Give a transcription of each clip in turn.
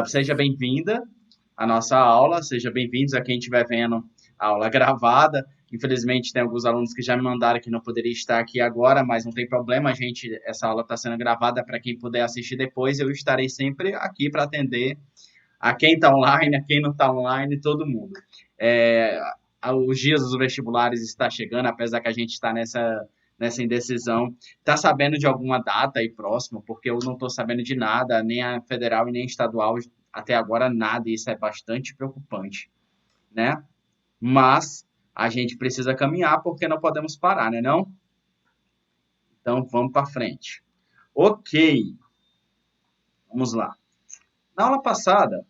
Seja bem-vinda à nossa aula, seja bem-vindos a quem estiver vendo a aula gravada. Infelizmente, tem alguns alunos que já me mandaram que não poderia estar aqui agora, mas não tem problema, essa aula está sendo gravada para quem puder assistir depois. Eu estarei sempre aqui para atender a quem está online, a quem não está online, todo mundo. É, os dias dos vestibulares está chegando, apesar que a gente está nessa indecisão. Está sabendo de alguma data aí próxima? Porque eu não estou sabendo de nada, nem a federal e nem a estadual, até agora nada, e isso é bastante preocupante, né? Mas a gente precisa caminhar porque não podemos parar, né não? Então vamos para frente. Ok, vamos lá. Na aula passada,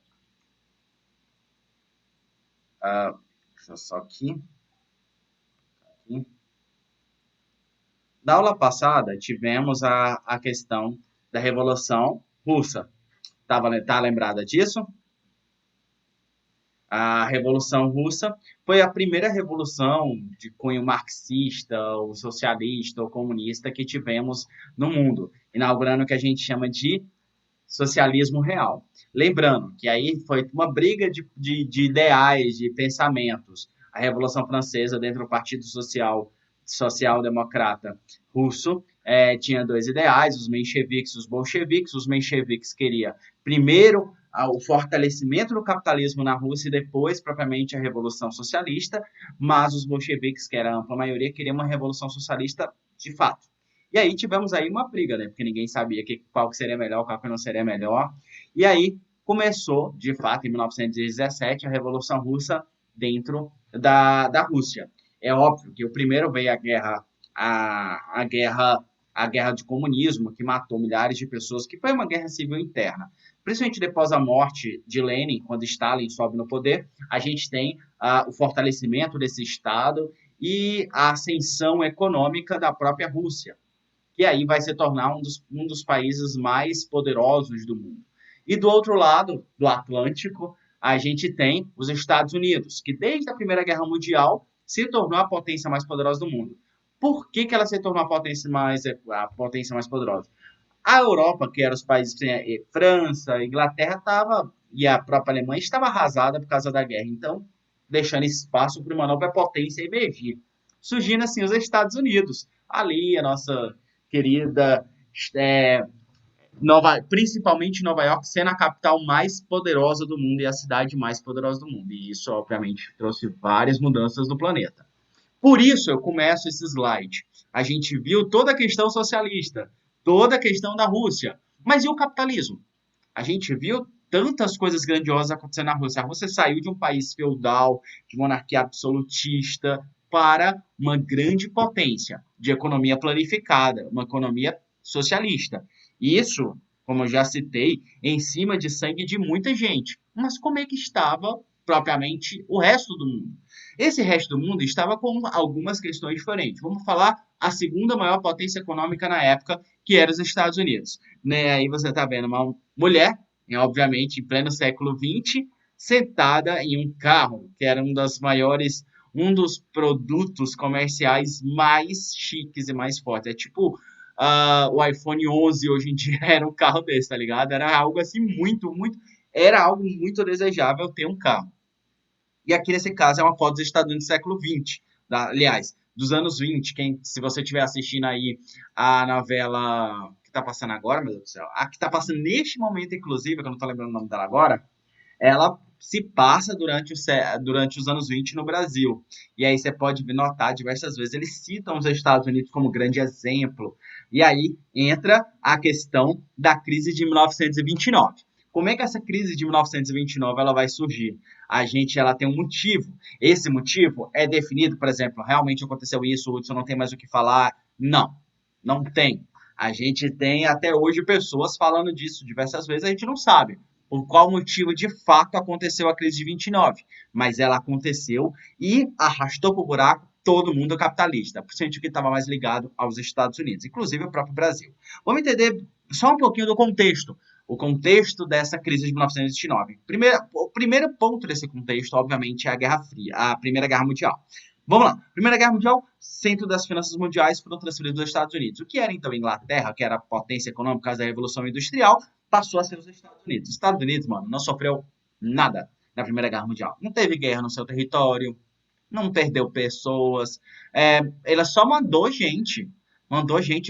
deixa eu só aqui. Na aula passada, tivemos a questão da Revolução Russa. Tá lembrada disso? A Revolução Russa foi a primeira revolução de cunho marxista, ou socialista, ou comunista que tivemos no mundo, inaugurando o que a gente chama de socialismo real. Lembrando que aí foi uma briga de ideais, de pensamentos. A Revolução Francesa, dentro do Partido Social-Democrata Russo, tinha dois ideais, os mencheviques e os bolcheviques. Os mencheviques queriam, primeiro, o fortalecimento do capitalismo na Rússia e depois, propriamente, a Revolução Socialista, mas os bolcheviques, que era a ampla maioria, queriam uma Revolução Socialista de fato. E aí tivemos aí uma briga, né? Porque ninguém sabia qual que seria melhor, qual que não seria melhor. E aí começou, de fato, em 1917, a Revolução Russa dentro da Rússia. É óbvio que o primeiro veio a guerra de comunismo, que matou milhares de pessoas, que foi uma guerra civil interna. Principalmente depois da morte de Lenin, quando Stalin sobe no poder, a gente tem o fortalecimento desse Estado e a ascensão econômica da própria Rússia, que aí vai se tornar um dos países mais poderosos do mundo. E do outro lado do Atlântico, a gente tem os Estados Unidos, que desde a Primeira Guerra Mundial se tornou a potência mais poderosa do mundo. Por que ela se tornou a potência mais poderosa? A Europa, que eram os países, França, Inglaterra, e a própria Alemanha estava arrasada por causa da guerra. Então, deixando espaço para uma nova potência emergir. Surgindo assim os Estados Unidos. Ali, a nossa querida, é, principalmente Nova York, sendo a capital mais poderosa do mundo e a cidade mais poderosa do mundo. E isso, obviamente, trouxe várias mudanças no planeta. Por isso, eu começo esse slide. A gente viu toda a questão socialista, toda a questão da Rússia. Mas e o capitalismo? A gente viu tantas coisas grandiosas acontecendo na Rússia. A Rússia saiu de um país feudal, de monarquia absolutista, para uma grande potência de economia planificada, uma economia socialista. Isso, como eu já citei, em cima de sangue de muita gente. Mas como é que estava propriamente o resto do mundo? Esse resto do mundo estava com algumas questões diferentes. Vamos falar a segunda maior potência econômica na época, que era os Estados Unidos. Né? Aí você está vendo uma mulher, obviamente, em pleno século XX, sentada em um carro, que era um dos produtos comerciais mais chiques e mais fortes. É tipo o iPhone 11 hoje em dia era um carro desse, tá ligado? Era algo assim era algo muito desejável ter um carro. E aqui nesse caso é uma foto dos Estados Unidos do século XX, aliás, dos anos 20. Se você estiver assistindo aí a novela que está passando agora, meu Deus do céu, a que está passando neste momento, inclusive, que eu não estou lembrando o nome dela agora, ela se passa durante os anos 20 no Brasil. E aí você pode notar diversas vezes, eles citam os Estados Unidos como grande exemplo. E aí entra a questão da crise de 1929. Como é que essa crise de 1929 ela vai surgir? Ela tem um motivo. Esse motivo é definido, por exemplo, realmente aconteceu isso, o Hudson não tem mais o que falar. Não, não tem. A gente tem até hoje pessoas falando disso diversas vezes, a gente não sabe por qual motivo de fato aconteceu a crise de 29, mas ela aconteceu e arrastou para o buraco todo mundo capitalista, principalmente o que estava mais ligado aos Estados Unidos, inclusive o próprio Brasil. Vamos entender só um pouquinho do contexto, o contexto dessa crise de 1929. O primeiro ponto desse contexto, obviamente, é a Guerra Fria, a Primeira Guerra Mundial. Vamos lá. Primeira Guerra Mundial, centro das finanças mundiais foram transferidos dos Estados Unidos. O que era então a Inglaterra, que era a potência econômica por causa da Revolução Industrial, passou a ser os Estados Unidos. Os Estados Unidos, mano, não sofreu nada na Primeira Guerra Mundial. Não teve guerra no seu território, não perdeu pessoas. Ela só mandou gente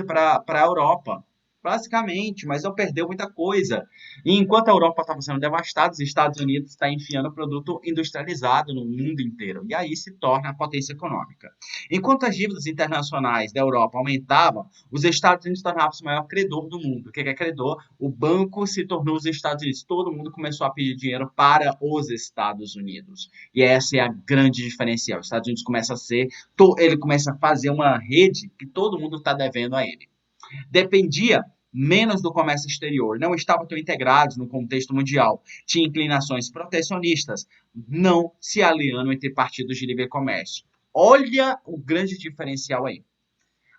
para a Europa, basicamente, mas não perdeu muita coisa. E enquanto a Europa estava sendo devastada, os Estados Unidos está enfiando produto industrializado no mundo inteiro. E aí se torna a potência econômica. Enquanto as dívidas internacionais da Europa aumentavam, os Estados Unidos tornavam-se o maior credor do mundo. O que é credor? O banco se tornou os Estados Unidos. Todo mundo começou a pedir dinheiro para os Estados Unidos. E essa é a grande diferencial. Os Estados Unidos começa a ser, ele começa a fazer uma rede que todo mundo está devendo a ele. Dependia menos do comércio exterior, não estavam tão integrados no contexto mundial, tinha inclinações protecionistas, não se aliando entre partidos de livre comércio. Olha o grande diferencial aí.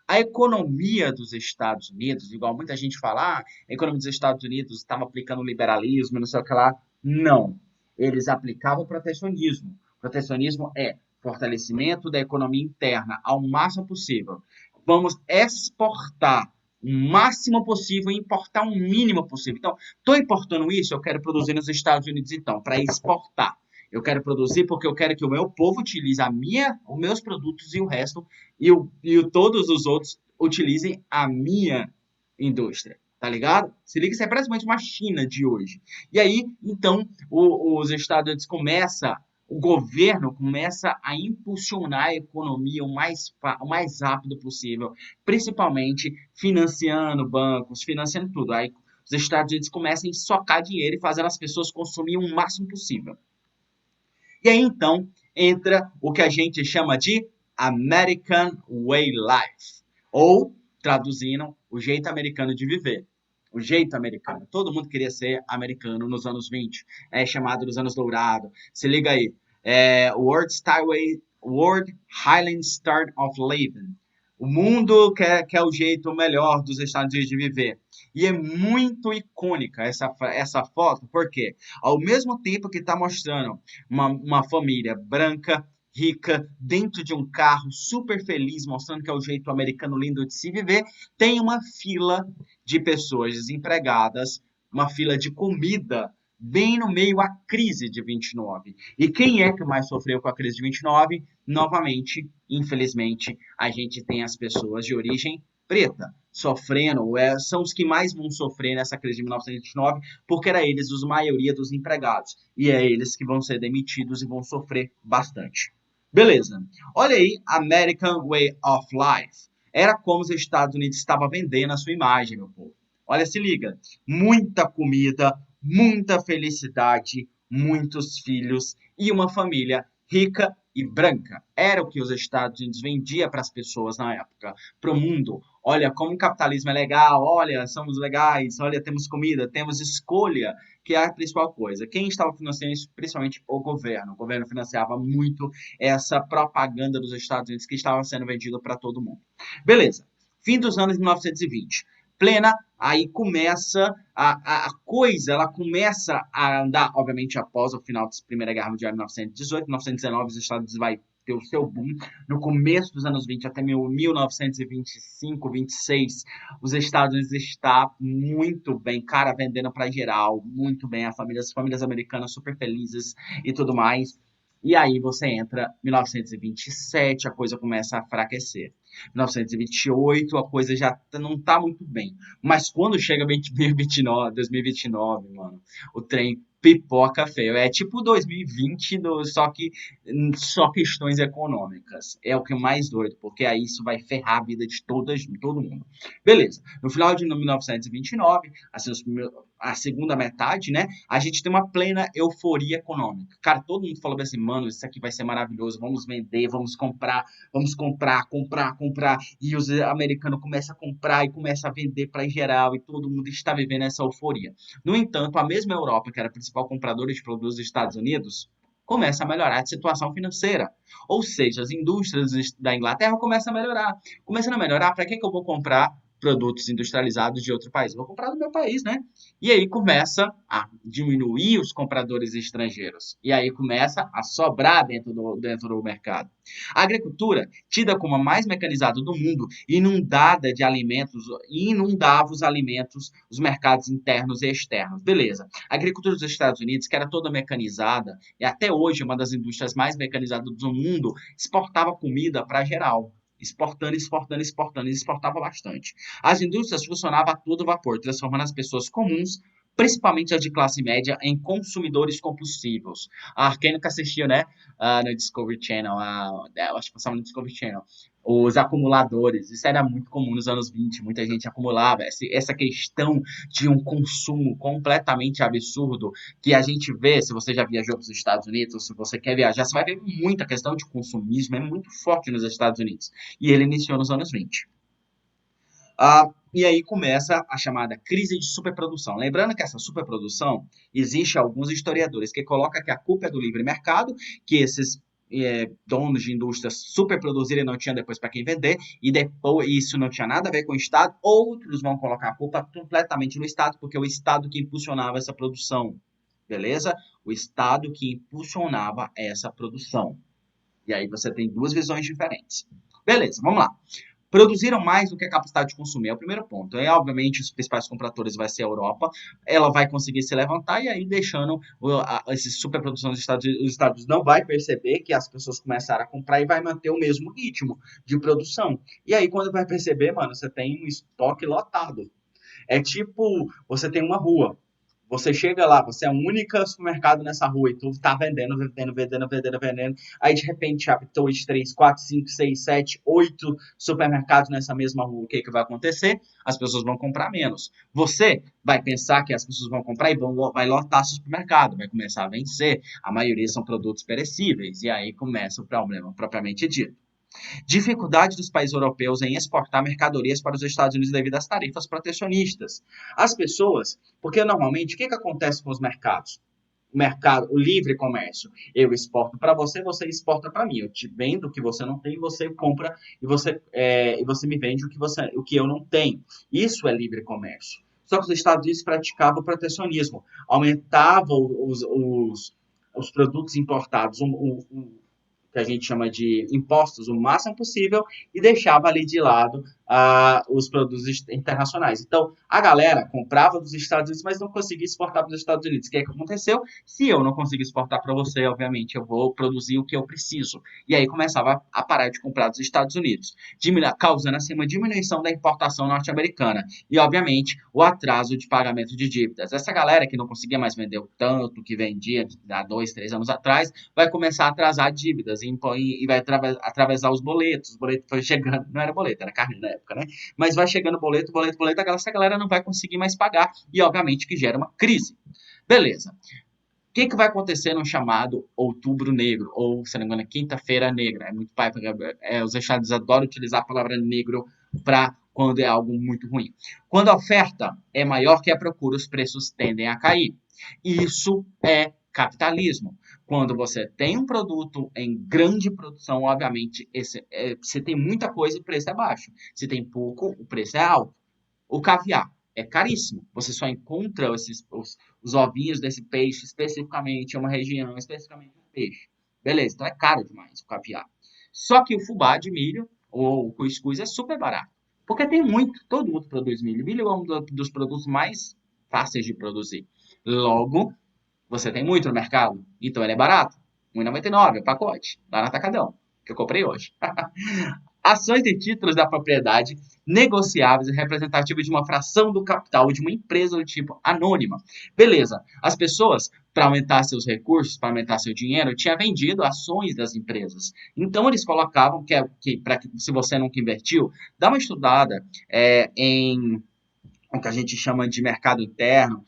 A economia dos Estados Unidos, igual muita gente fala, a economia dos Estados Unidos estava aplicando liberalismo, não sei o que lá. Não. Eles aplicavam protecionismo. Protecionismo é fortalecimento da economia interna ao máximo possível. Vamos exportar o máximo possível e importar o mínimo possível. Então, estou importando isso, eu quero produzir nos Estados Unidos, então, para exportar. Eu quero produzir porque eu quero que o meu povo utilize os meus produtos e o resto todos os outros utilizem a minha indústria, tá ligado? Se liga, isso é praticamente uma China de hoje. E aí, então, os Estados Unidos o governo começa a impulsionar a economia o mais rápido possível, principalmente financiando bancos, financiando tudo. Aí os Estados Unidos começam a socar dinheiro e fazendo as pessoas consumirem o máximo possível. E aí, então, entra o que a gente chama de American Way Life, ou, traduzindo, o jeito americano de viver. O jeito americano. Todo mundo queria ser americano nos anos 20, chamado nos anos dourados. Se liga aí. World Highland Start of Living. O mundo quer o jeito melhor dos Estados Unidos de viver. E é muito icônica essa foto, porque ao mesmo tempo que está mostrando uma família branca, rica, dentro de um carro, super feliz, mostrando que é o jeito americano lindo de se viver, tem uma fila de pessoas desempregadas, uma fila de comida, bem no meio à crise de 29. E quem é que mais sofreu com a crise de 29? Novamente, infelizmente, a gente tem as pessoas de origem preta sofrendo, são os que mais vão sofrer nessa crise de 1929, porque era eles a maioria dos empregados. E é eles que vão ser demitidos e vão sofrer bastante. Beleza. Olha aí, American Way of Life. Era como os Estados Unidos estavam vendendo a sua imagem, meu povo. Olha, se liga. Muita comida, muita felicidade, muitos filhos e uma família rica e branca. Era o que os Estados Unidos vendia para as pessoas na época, para o mundo. Olha como o capitalismo é legal, olha, somos legais, olha, temos comida, temos escolha, que é a principal coisa. Quem estava financiando isso? Principalmente o governo. O governo financiava muito essa propaganda dos Estados Unidos que estava sendo vendida para todo mundo. Beleza. Fim dos anos 1920. Plena, aí começa a coisa, ela começa a andar, obviamente, após o final da Primeira Guerra Mundial, em 1918, 1919, os Estados Unidos vai ter o seu boom. No começo dos anos 20 até 1925, 26, os Estados Unidos está muito bem, cara, vendendo para geral, muito bem, as famílias americanas super felizes e tudo mais. E aí você entra em 1927, a coisa começa a enfraquecer. 1928, a coisa já não está muito bem. Mas quando chega 2029, mano, o trem pipoca feio. É tipo 2020, só questões econômicas. É o que é mais doido, porque aí isso vai ferrar a vida de todo mundo. Beleza. No final de 1929, assim, a segunda metade, né? A gente tem uma plena euforia econômica. Cara, todo mundo falou assim, mano, isso aqui vai ser maravilhoso, vamos vender, vamos comprar, comprar. E os americanos começam a comprar e começam a vender para geral e todo mundo está vivendo essa euforia. No entanto, a mesma Europa, que era a principal compradora de produtos dos Estados Unidos, começa a melhorar a situação financeira. Ou seja, as indústrias da Inglaterra começam a melhorar. Começando a melhorar, para que eu vou comprar produtos industrializados de outro país. Vou comprar do meu país, né? E aí começa a diminuir os compradores estrangeiros. E aí começa a sobrar dentro do mercado. A agricultura, tida como a mais mecanizada do mundo, inundada de alimentos, inundava os alimentos, os mercados internos e externos. Beleza. A agricultura dos Estados Unidos, que era toda mecanizada, e até hoje uma das indústrias mais mecanizadas do mundo, exportava comida para geral. Exportando, exportando, exportando, e exportava bastante. As indústrias funcionavam a todo vapor, transformando as pessoas comuns, principalmente as de classe média, em consumidores compulsivos. Quem nunca assistiu, né, no Discovery Channel, eu acho que passava no Discovery Channel, os acumuladores, isso era muito comum nos anos 20, muita gente acumulava, essa questão de um consumo completamente absurdo, que a gente vê, se você já viajou para os Estados Unidos, ou se você quer viajar, você vai ver muita questão de consumismo, é muito forte nos Estados Unidos, e ele iniciou nos anos 20. E aí começa a chamada crise de superprodução. Lembrando que essa superprodução, existe alguns historiadores que colocam que a culpa é do livre mercado, que esses donos de indústrias superproduzirem e não tinham depois para quem vender, e depois isso não tinha nada a ver com o Estado. Outros vão colocar a culpa completamente no Estado, porque é o Estado que impulsionava essa produção. Beleza? O Estado que impulsionava essa produção. E aí você tem duas visões diferentes. Beleza, vamos lá. Produziram mais do que a capacidade de consumir, é o primeiro ponto. Obviamente, os principais compradores vai ser a Europa, ela vai conseguir se levantar e aí deixando essa superprodução dos Estados Unidos, os Estados não vai perceber que as pessoas começaram a comprar e vai manter o mesmo ritmo de produção. E aí, quando vai perceber, mano, você tem um estoque lotado. É tipo, você tem uma rua, você chega lá, você é o único supermercado nessa rua e tudo tá vendendo, vendendo, vendendo, vendendo, vendendo. Aí, de repente, abre 2, 3, 4, 5, 6, 7, 8 supermercados nessa mesma rua. O que que vai acontecer? As pessoas vão comprar menos. Você vai pensar que as pessoas vão comprar e vai lotar seu supermercado, vai começar a vencer. A maioria são produtos perecíveis. E aí começa o problema propriamente dito. Dificuldade dos países europeus em exportar mercadorias para os Estados Unidos devido às tarifas protecionistas. As pessoas, porque normalmente o que acontece com os mercados? O mercado, o livre comércio. Eu exporto para você, você exporta para mim. Eu te vendo o que você não tem, você compra e você me vende o que eu não tenho. Isso é livre comércio. Só que os Estados Unidos praticavam o protecionismo, aumentavam os produtos importados, que a gente chama de impostos o máximo possível e deixava ali de lado os produtos internacionais. Então, a galera comprava dos Estados Unidos, mas não conseguia exportar para os Estados Unidos. O que é que aconteceu? Se eu não conseguir exportar para você, obviamente, eu vou produzir o que eu preciso. E aí começava a parar de comprar dos Estados Unidos, causando assim uma diminuição da importação norte-americana. E, obviamente, o atraso de pagamento de dívidas. Essa galera que não conseguia mais vender o tanto que vendia há 2, 3 anos atrás, vai começar a atrasar dívidas e vai atravessar os boletos. Os boletos foi chegando, não era boleto, era carne na época, né? Mas vai chegando boleto, essa galera não vai conseguir mais pagar e, obviamente, que gera uma crise. Beleza. O que vai acontecer no chamado Outubro Negro, ou, se não me engano, Quinta-feira Negra? É muito pai, os estados adoram utilizar a palavra negro para quando é algo muito ruim. Quando a oferta é maior que a procura, os preços tendem a cair. Isso é capitalismo. Quando você tem um produto em grande produção, obviamente, se tem muita coisa, o preço é baixo. Se tem pouco, o preço é alto. O caviar é caríssimo. Você só encontra os ovinhos desse peixe especificamente em uma região, especificamente um peixe. Beleza, então é caro demais o caviar. Só que o fubá de milho, ou o cuscuz, é super barato. Porque tem muito, todo mundo produz milho. Milho é um dos produtos mais fáceis de produzir. Logo, você tem muito no mercado, então ele é barato. R$ 1,99 o pacote, lá no Atacadão, que eu comprei hoje. Ações e títulos da propriedade negociáveis e representativos de uma fração do capital de uma empresa do tipo anônima. Beleza, as pessoas, para aumentar seus recursos, para aumentar seu dinheiro, tinham vendido ações das empresas. Então, eles colocavam se você nunca investiu, dá uma estudada em o que a gente chama de mercado interno,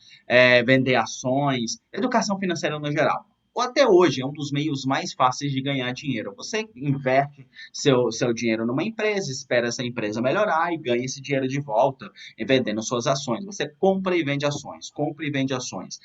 vender ações, educação financeira no geral. Ou até hoje é um dos meios mais fáceis de ganhar dinheiro. Você investe seu dinheiro numa empresa, espera essa empresa melhorar e ganha esse dinheiro de volta vendendo suas ações. Você compra e vende ações, compra e vende ações.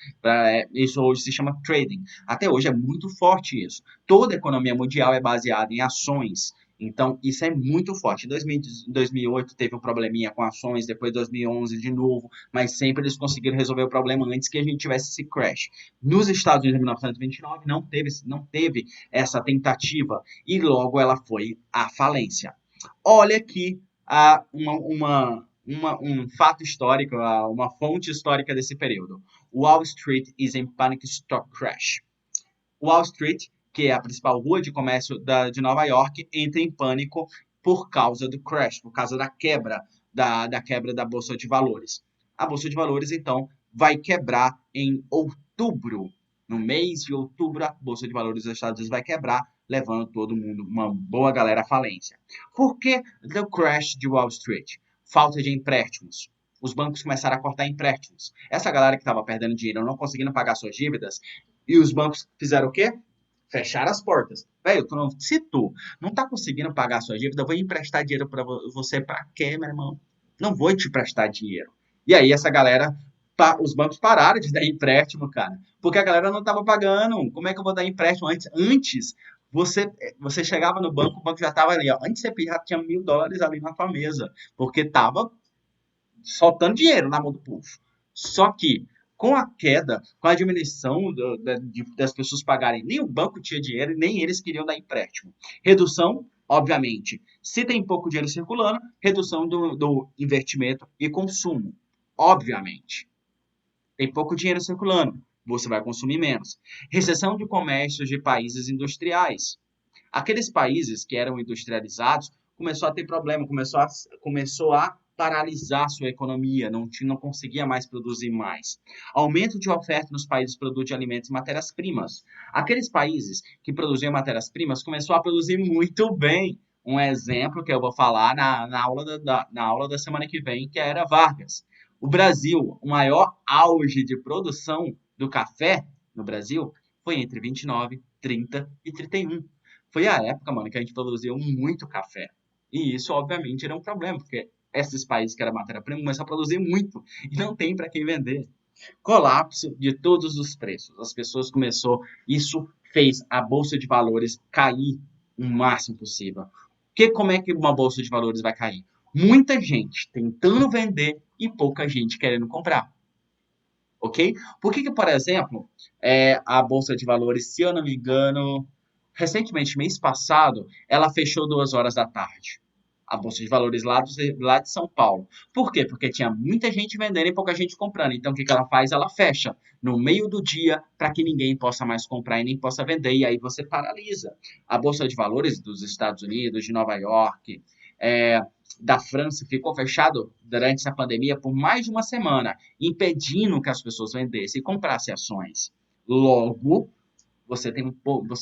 Isso hoje se chama trading. Até hoje é muito forte isso. Toda a economia mundial é baseada em ações Então, isso é muito forte. Em 2008 teve um probleminha com ações, depois 2011 de novo, mas sempre eles conseguiram resolver o problema antes que a gente tivesse esse crash. Nos Estados Unidos, em 1929, não teve essa tentativa e logo ela foi à falência. Olha aqui um fato histórico, uma fonte histórica desse período. Wall Street is in panic stock crash. Wall Street, que é a principal rua de comércio de Nova York, entra em pânico por causa do crash, por causa da quebra da quebra da Bolsa de Valores. A Bolsa de Valores, então, vai quebrar em outubro. No mês de outubro, a Bolsa de Valores dos Estados Unidos vai quebrar, levando todo mundo, uma boa galera à falência. Por que o crash de Wall Street? Falta de empréstimos. Os bancos começaram a cortar empréstimos. Essa galera que estava perdendo dinheiro, não conseguindo pagar suas dívidas, e os bancos fizeram o quê? Fecharam as portas. Velho, se tu não tá conseguindo pagar a sua dívida, eu vou emprestar dinheiro para você pra quê, meu irmão? Não vou te emprestar dinheiro. E aí essa galera, os bancos pararam de dar empréstimo, cara. Porque a galera não tava pagando. Como é que eu vou dar empréstimo antes? Você chegava no banco, o banco já tava ali, ó. Antes você já tinha $1.000 ali na tua mesa. Porque tava soltando dinheiro na mão do povo. Só que, com a queda, com a diminuição das pessoas pagarem, nem o banco tinha dinheiro, nem eles queriam dar empréstimo. Redução, obviamente. Se tem pouco dinheiro circulando, redução do investimento e consumo. Obviamente. Tem pouco dinheiro circulando, você vai consumir menos. Recessão de comércios de países industriais. Aqueles países que eram industrializados começou a ter problema, começou a paralisar sua economia, não conseguia mais produzir mais. Aumento de oferta nos países que produzem alimentos e matérias-primas. Aqueles países que produziam matérias-primas começou a produzir muito bem. Um exemplo que eu vou falar na aula da semana que vem, que era Vargas. O Brasil, o maior auge de produção do café no Brasil foi entre 29, 30 e 31. Foi a época, mano, que a gente produziu muito café. E isso, obviamente, era um problema, porque esses países que era matéria-prima começaram a produzir muito e não tem para quem vender. Colapso de todos os preços. As pessoas começou, isso fez a bolsa de valores cair o máximo possível. Como é que uma bolsa de valores vai cair? Muita gente tentando vender e pouca gente querendo comprar. Ok? Por que, por exemplo, a Bolsa de Valores, se eu não me engano, recentemente, mês passado, ela fechou 2 horas da tarde. A Bolsa de Valores lá de São Paulo. Por quê? Porque tinha muita gente vendendo e pouca gente comprando. Então, o que ela faz? Ela fecha no meio do dia para que ninguém possa mais comprar e nem possa vender. E aí você paralisa. A Bolsa de Valores dos Estados Unidos, de Nova York, é, da França, ficou fechado durante essa pandemia por mais de uma semana, impedindo que as pessoas vendessem e comprassem ações. Logo, você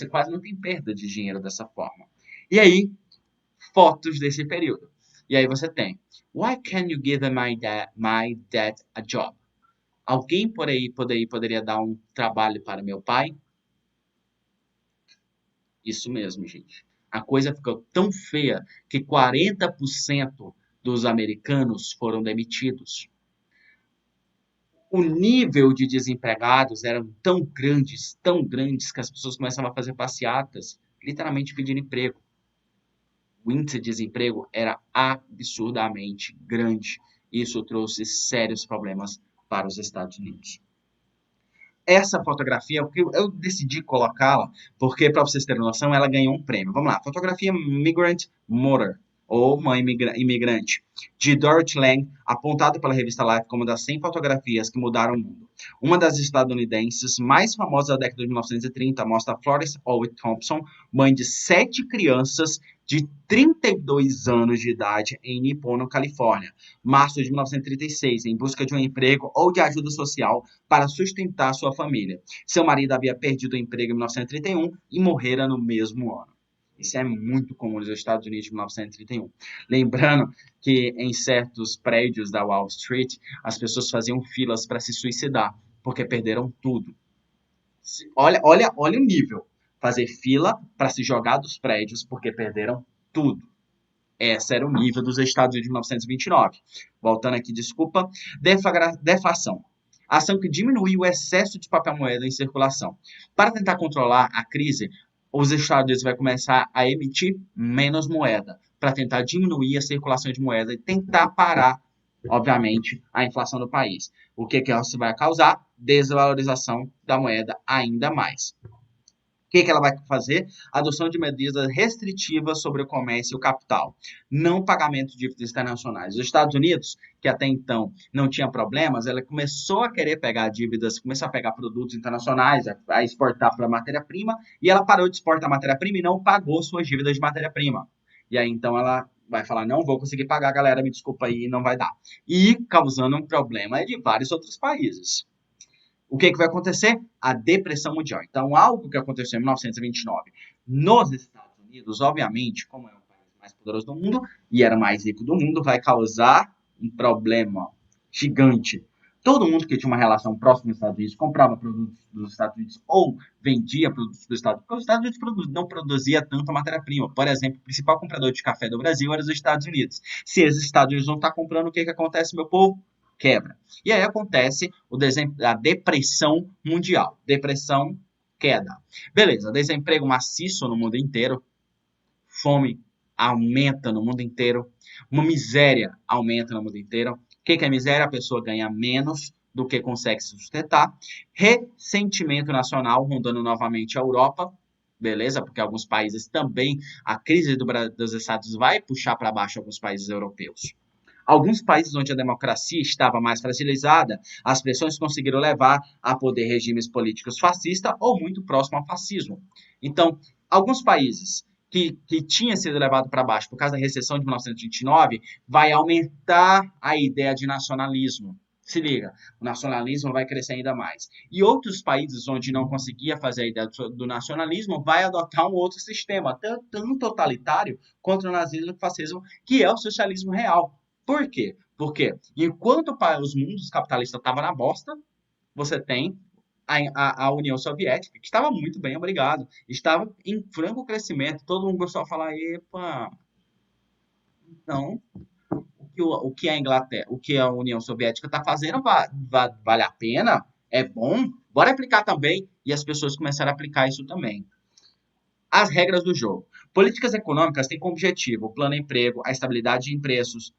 quase não tem perda de dinheiro dessa forma. E aí, fotos desse período. E aí você tem: Why can you give my dad a job? Alguém por aí poderia dar um trabalho para meu pai? Isso mesmo, gente. A coisa ficou tão feia que 40% dos americanos foram demitidos. O nível de desempregados era tão grandes, que as pessoas começavam a fazer passeatas, literalmente pedindo emprego. O índice de desemprego era absurdamente grande. Isso trouxe sérios problemas para os Estados Unidos. Essa fotografia, eu decidi colocá-la, porque, para vocês terem noção, ela ganhou um prêmio. Vamos lá, fotografia Migrant Mother, ou Mãe Imigrante, de Dorothy Lang, apontada pela revista Life como das 100 fotografias que mudaram o mundo. Uma das estadunidenses mais famosas da década de 1930 mostra Florence Owen Thompson, mãe de 7 crianças de 32 anos de idade em Nipono, Califórnia, março de 1936, em busca de um emprego ou de ajuda social para sustentar sua família. Seu marido havia perdido o emprego em 1931 e morrera no mesmo ano. Isso é muito comum nos Estados Unidos de 1931. Lembrando que em certos prédios da Wall Street, as pessoas faziam filas para se suicidar, porque perderam tudo. Olha o nível. Fazer fila para se jogar dos prédios, porque perderam tudo. Esse era o nível dos Estados Unidos de 1929. Voltando aqui, desculpa. Deflação. Ação que diminui o excesso de papel moeda em circulação. Para tentar controlar a crise, os Estados Unidos vai começar a emitir menos moeda para tentar diminuir a circulação de moeda e tentar parar, obviamente, a inflação do país. O que isso vai causar? Desvalorização da moeda ainda mais. O que ela vai fazer? Adoção de medidas restritivas sobre o comércio e o capital. Não pagamento de dívidas internacionais. Os Estados Unidos, que até então não tinha problemas, ela começou a querer pegar dívidas, começou a pegar produtos internacionais, a exportar para matéria-prima, e ela parou de exportar matéria-prima e não pagou suas dívidas de matéria-prima. E aí, então, ela vai falar, não vou conseguir pagar, galera, me desculpa aí, não vai dar. E causando um problema de vários outros países. O que vai acontecer? A depressão mundial. Então, algo que aconteceu em 1929 nos Estados Unidos, obviamente, como é o país mais poderoso do mundo e era o mais rico do mundo, vai causar um problema gigante. Todo mundo que tinha uma relação próxima dos Estados Unidos comprava produtos dos Estados Unidos ou vendia produtos dos Estados Unidos, porque os Estados Unidos não produzia tanta matéria-prima. Por exemplo, o principal comprador de café do Brasil era os Estados Unidos. Se os Estados Unidos não estão comprando, o que acontece, meu povo? Quebra. E aí acontece a depressão mundial. Depressão, queda. Beleza, desemprego maciço no mundo inteiro. Fome aumenta no mundo inteiro. Uma miséria aumenta no mundo inteiro. O que é miséria? A pessoa ganha menos do que consegue se sustentar. Ressentimento nacional rondando novamente a Europa. Beleza? Porque alguns países também, a crise dos Estados vai puxar para baixo alguns países europeus. Alguns países onde a democracia estava mais fragilizada, as pressões conseguiram levar a poder regimes políticos fascistas ou muito próximo ao fascismo. Então, alguns países que tinha sido levado para baixo por causa da recessão de 1929, vai aumentar a ideia de nacionalismo. Se liga, o nacionalismo vai crescer ainda mais. E outros países onde não conseguia fazer a ideia do nacionalismo, vai adotar um outro sistema, tanto totalitário quanto o nazismo e o fascismo, que é o socialismo real. Por quê? Porque enquanto os mundos capitalistas estavam na bosta, você tem a União Soviética, que estava muito bem, obrigado. Estava em franco crescimento. Todo mundo gostou de falar, epa, então, o que a Inglaterra, o que a União Soviética está fazendo vale a pena? É bom? Bora aplicar também. E as pessoas começaram a aplicar isso também. As regras do jogo. Políticas econômicas têm como objetivo o plano de emprego, a estabilidade de preços,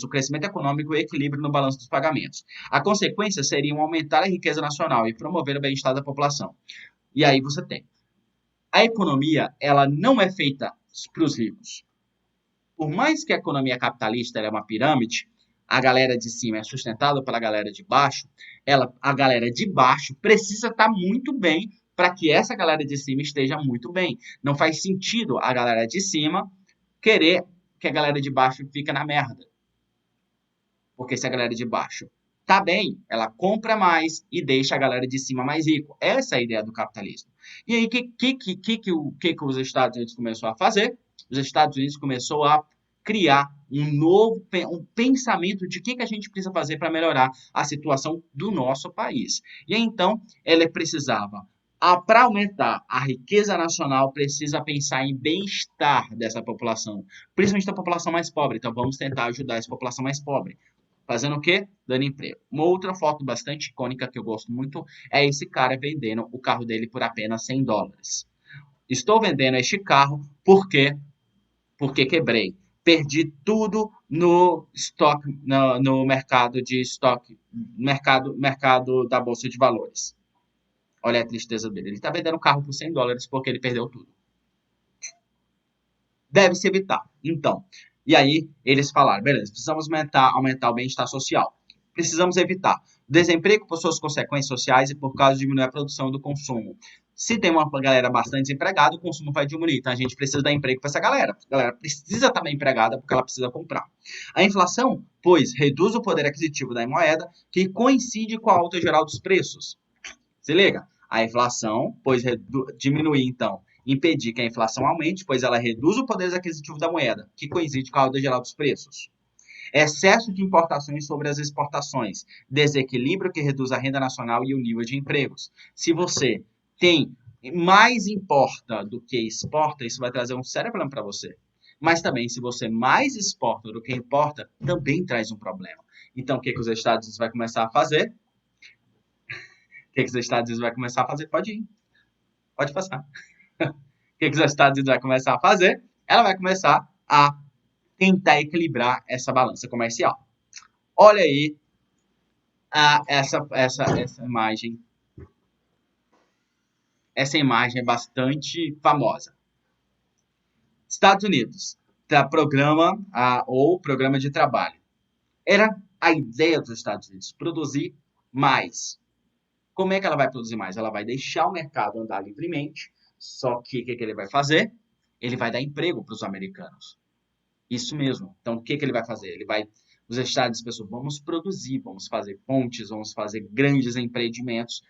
o crescimento econômico e o equilíbrio no balanço dos pagamentos. A consequência seria aumentar a riqueza nacional e promover o bem-estar da população. E aí você tem. A economia, ela não é feita para os ricos. Por mais que a economia capitalista é uma pirâmide, a galera de cima é sustentada pela galera de baixo, a galera de baixo precisa estar muito bem para que essa galera de cima esteja muito bem. Não faz sentido a galera de cima querer que a galera de baixo fique na merda. Porque se a galera de baixo tá bem, ela compra mais e deixa a galera de cima mais rico. Essa é a ideia do capitalismo. E aí, o que os Estados Unidos começou a fazer? Os Estados Unidos começou a criar um pensamento de o que a gente precisa fazer para melhorar a situação do nosso país. E aí, então, ela precisava para aumentar a riqueza nacional, precisa pensar em bem-estar dessa população, principalmente da população mais pobre. Então, vamos tentar ajudar essa população mais pobre. Fazendo o quê? Dando emprego. Uma outra foto bastante icônica que eu gosto muito é esse cara vendendo o carro dele por apenas $100. Estou vendendo este carro porque quebrei. Perdi tudo no estoque, no mercado de estoque, mercado da Bolsa de Valores. Olha a tristeza dele. Ele está vendendo o carro por $100 porque ele perdeu tudo. Deve-se evitar. Então, e aí eles falaram, beleza, precisamos aumentar o bem-estar social. Precisamos evitar desemprego por suas consequências sociais e por causa de diminuir a produção do consumo. Se tem uma galera bastante desempregada, o consumo vai diminuir. Então a gente precisa dar emprego para essa galera. A galera precisa estar bem empregada porque ela precisa comprar. A inflação, pois, reduz o poder aquisitivo da moeda, que coincide com a alta geral dos preços. Se liga? A inflação, pois diminuir então impedir que a inflação aumente, pois ela reduz o poder aquisitivo da moeda, que coincide com a alta geral dos preços. Excesso de importações sobre as exportações, desequilíbrio que reduz a renda nacional e o nível de empregos. Se você tem mais importa do que exporta, isso vai trazer um sério problema para você. Mas também, se você mais exporta do que importa, também traz um problema. Então, o que os Estados Unidos vai começar a fazer? O que os Estados Unidos vai começar a fazer? Pode ir. Pode passar. O que os Estados Unidos vai começar a fazer? Ela vai começar a tentar equilibrar essa balança comercial. Olha aí essa imagem. Essa imagem é bastante famosa. Estados Unidos, programa ou programa de trabalho. Era a ideia dos Estados Unidos, produzir mais. Como é que ela vai produzir mais? Ela vai deixar o mercado andar livremente, só que o que ele vai fazer? Ele vai dar emprego para os americanos. Isso mesmo. Então, o que ele vai fazer? Ele vai, os estados, pessoas, vamos produzir, vamos fazer pontes, vamos fazer grandes empreendimentos,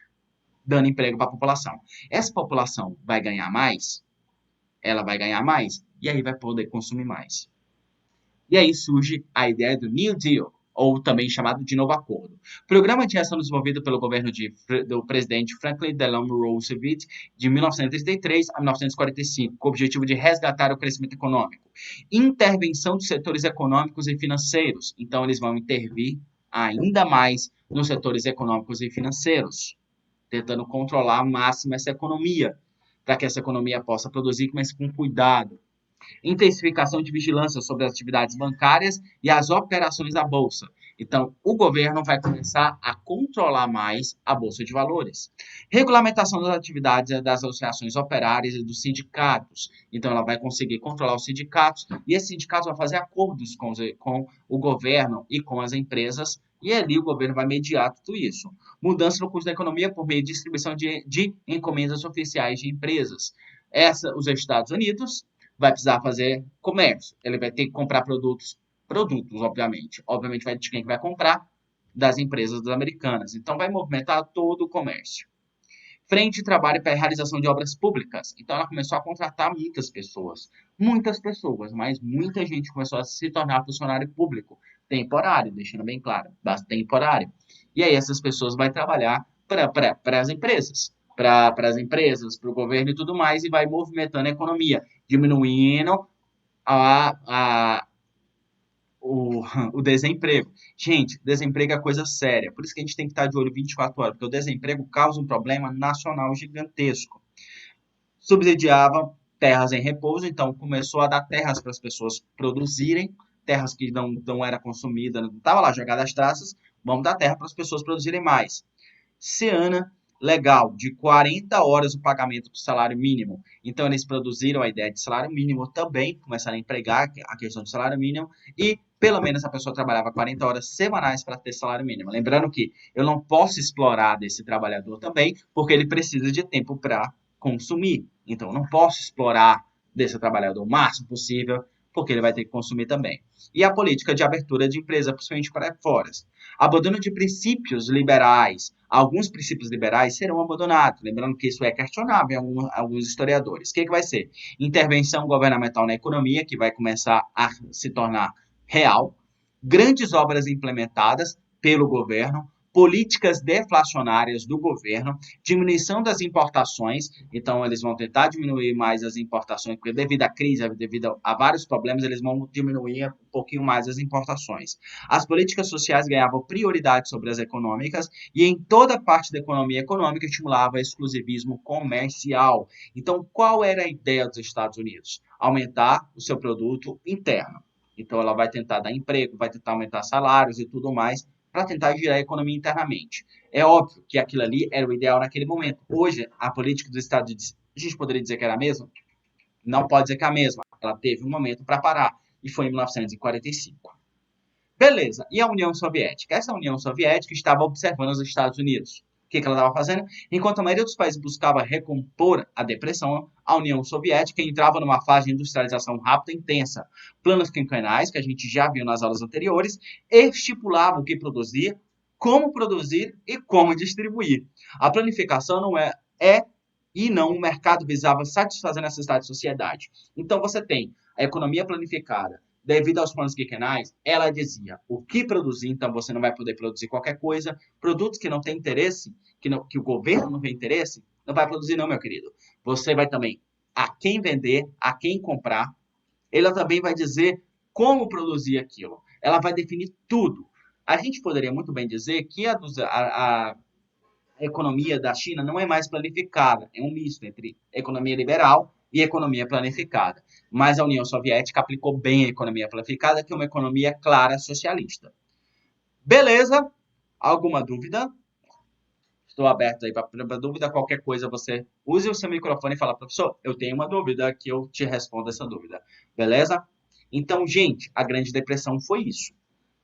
dando emprego para a população. Essa população vai ganhar mais? Ela vai ganhar mais? E aí vai poder consumir mais. E aí surge a ideia do New Deal, ou também chamado de Novo Acordo. Programa de ação desenvolvido pelo governo do presidente Franklin Delano Roosevelt de 1933 a 1945, com o objetivo de resgatar o crescimento econômico. Intervenção dos setores econômicos e financeiros. Então, eles vão intervir ainda mais nos setores econômicos e financeiros, tentando controlar ao máximo essa economia, para que essa economia possa produzir, mas com cuidado. Intensificação de vigilância sobre as atividades bancárias e as operações da bolsa. Então, o governo vai começar a controlar mais a bolsa de valores. Regulamentação das atividades das associações operárias e dos sindicatos. Então, ela vai conseguir controlar os sindicatos e esses sindicatos vão fazer acordos com o governo e com as empresas e ali o governo vai mediar tudo isso. Mudança no curso da economia por meio de distribuição de encomendas oficiais de empresas. Os Estados Unidos vai precisar fazer comércio. Ele vai ter que comprar produtos, obviamente. Obviamente vai de quem vai comprar? Das empresas americanas. Então vai movimentar todo o comércio. Frente de trabalho para a realização de obras públicas. Então ela começou a contratar muitas pessoas, mas muita gente começou a se tornar funcionário público temporário, deixando bem claro, temporário. E aí essas pessoas vão trabalhar para as empresas, para o governo e tudo mais, e vai movimentando a economia, diminuindo a, a, o, o desemprego. Gente, desemprego é coisa séria. Por isso que a gente tem que estar de olho 24 horas, porque o desemprego causa um problema nacional gigantesco. Subsidiava terras em repouso, então começou a dar terras para as pessoas produzirem, terras que não era consumida, não estava lá jogada as traças, vamos dar terra para as pessoas produzirem mais. Seana legal, de 40 horas o pagamento do salário mínimo. Então, eles produziram a ideia de salário mínimo também, começaram a empregar a questão do salário mínimo, e pelo menos a pessoa trabalhava 40 horas semanais para ter salário mínimo. Lembrando que eu não posso explorar desse trabalhador também, porque ele precisa de tempo para consumir. Então, eu não posso explorar desse trabalhador o máximo possível, porque ele vai ter que consumir também. E a política de abertura de empresa, principalmente para fora. Abandono de princípios liberais. Alguns princípios liberais serão abandonados. Lembrando que isso é questionável em alguns historiadores. O que vai ser? Intervenção governamental na economia, que vai começar a se tornar real. Grandes obras implementadas pelo governo. Políticas deflacionárias do governo, diminuição das importações, então eles vão tentar diminuir mais as importações, porque devido à crise, devido a vários problemas, eles vão diminuir um pouquinho mais as importações. As políticas sociais ganhavam prioridade sobre as econômicas e em toda parte da economia econômica estimulava exclusivismo comercial. Então, qual era a ideia dos Estados Unidos? Aumentar o seu produto interno. Então, ela vai tentar dar emprego, vai tentar aumentar salários e tudo mais, para tentar girar a economia internamente. É óbvio que aquilo ali era o ideal naquele momento. Hoje, a política dos Estados Unidos, a gente poderia dizer que era a mesma? Não pode dizer que é a mesma. Ela teve um momento para parar, e foi em 1945. Beleza, e a União Soviética? Essa União Soviética estava observando os Estados Unidos. O que ela estava fazendo? Enquanto a maioria dos países buscava recompor a depressão, a União Soviética entrava numa fase de industrialização rápida e intensa. Planos quinquenais, que a gente já viu nas aulas anteriores, estipulavam o que produzir e como distribuir. A planificação não é e não o mercado visava satisfazer a necessidade da sociedade. Então você tem a economia planificada, devido aos planos quinquenais, ela dizia o que produzir, então você não vai poder produzir qualquer coisa, produtos que não têm interesse, que o governo não tem interesse, não vai produzir não, meu querido. Você vai também a quem vender, a quem comprar, ela também vai dizer como produzir aquilo. Ela vai definir tudo. A gente poderia muito bem dizer que a economia da China não é mais planificada, é um misto entre economia liberal e economia planificada. Mas a União Soviética aplicou bem a economia planificada, que é uma economia clara socialista. Beleza? Alguma dúvida? Estou aberto aí para dúvida. Qualquer coisa você use o seu microfone e fala, professor, eu tenho uma dúvida que eu te respondo essa dúvida. Beleza? Então, gente, a Grande Depressão foi isso.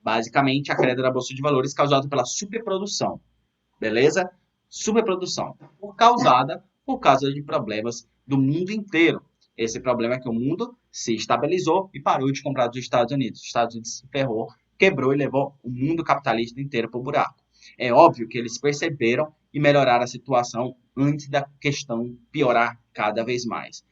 Basicamente, a queda da Bolsa de Valores causada pela superprodução. Beleza? Superprodução. Por causa de problemas do mundo inteiro. Esse problema é que o mundo se estabilizou e parou de comprar dos Estados Unidos. Os Estados Unidos se ferrou, quebrou e levou o mundo capitalista inteiro para o buraco. É óbvio que eles perceberam e melhoraram a situação antes da questão piorar cada vez mais.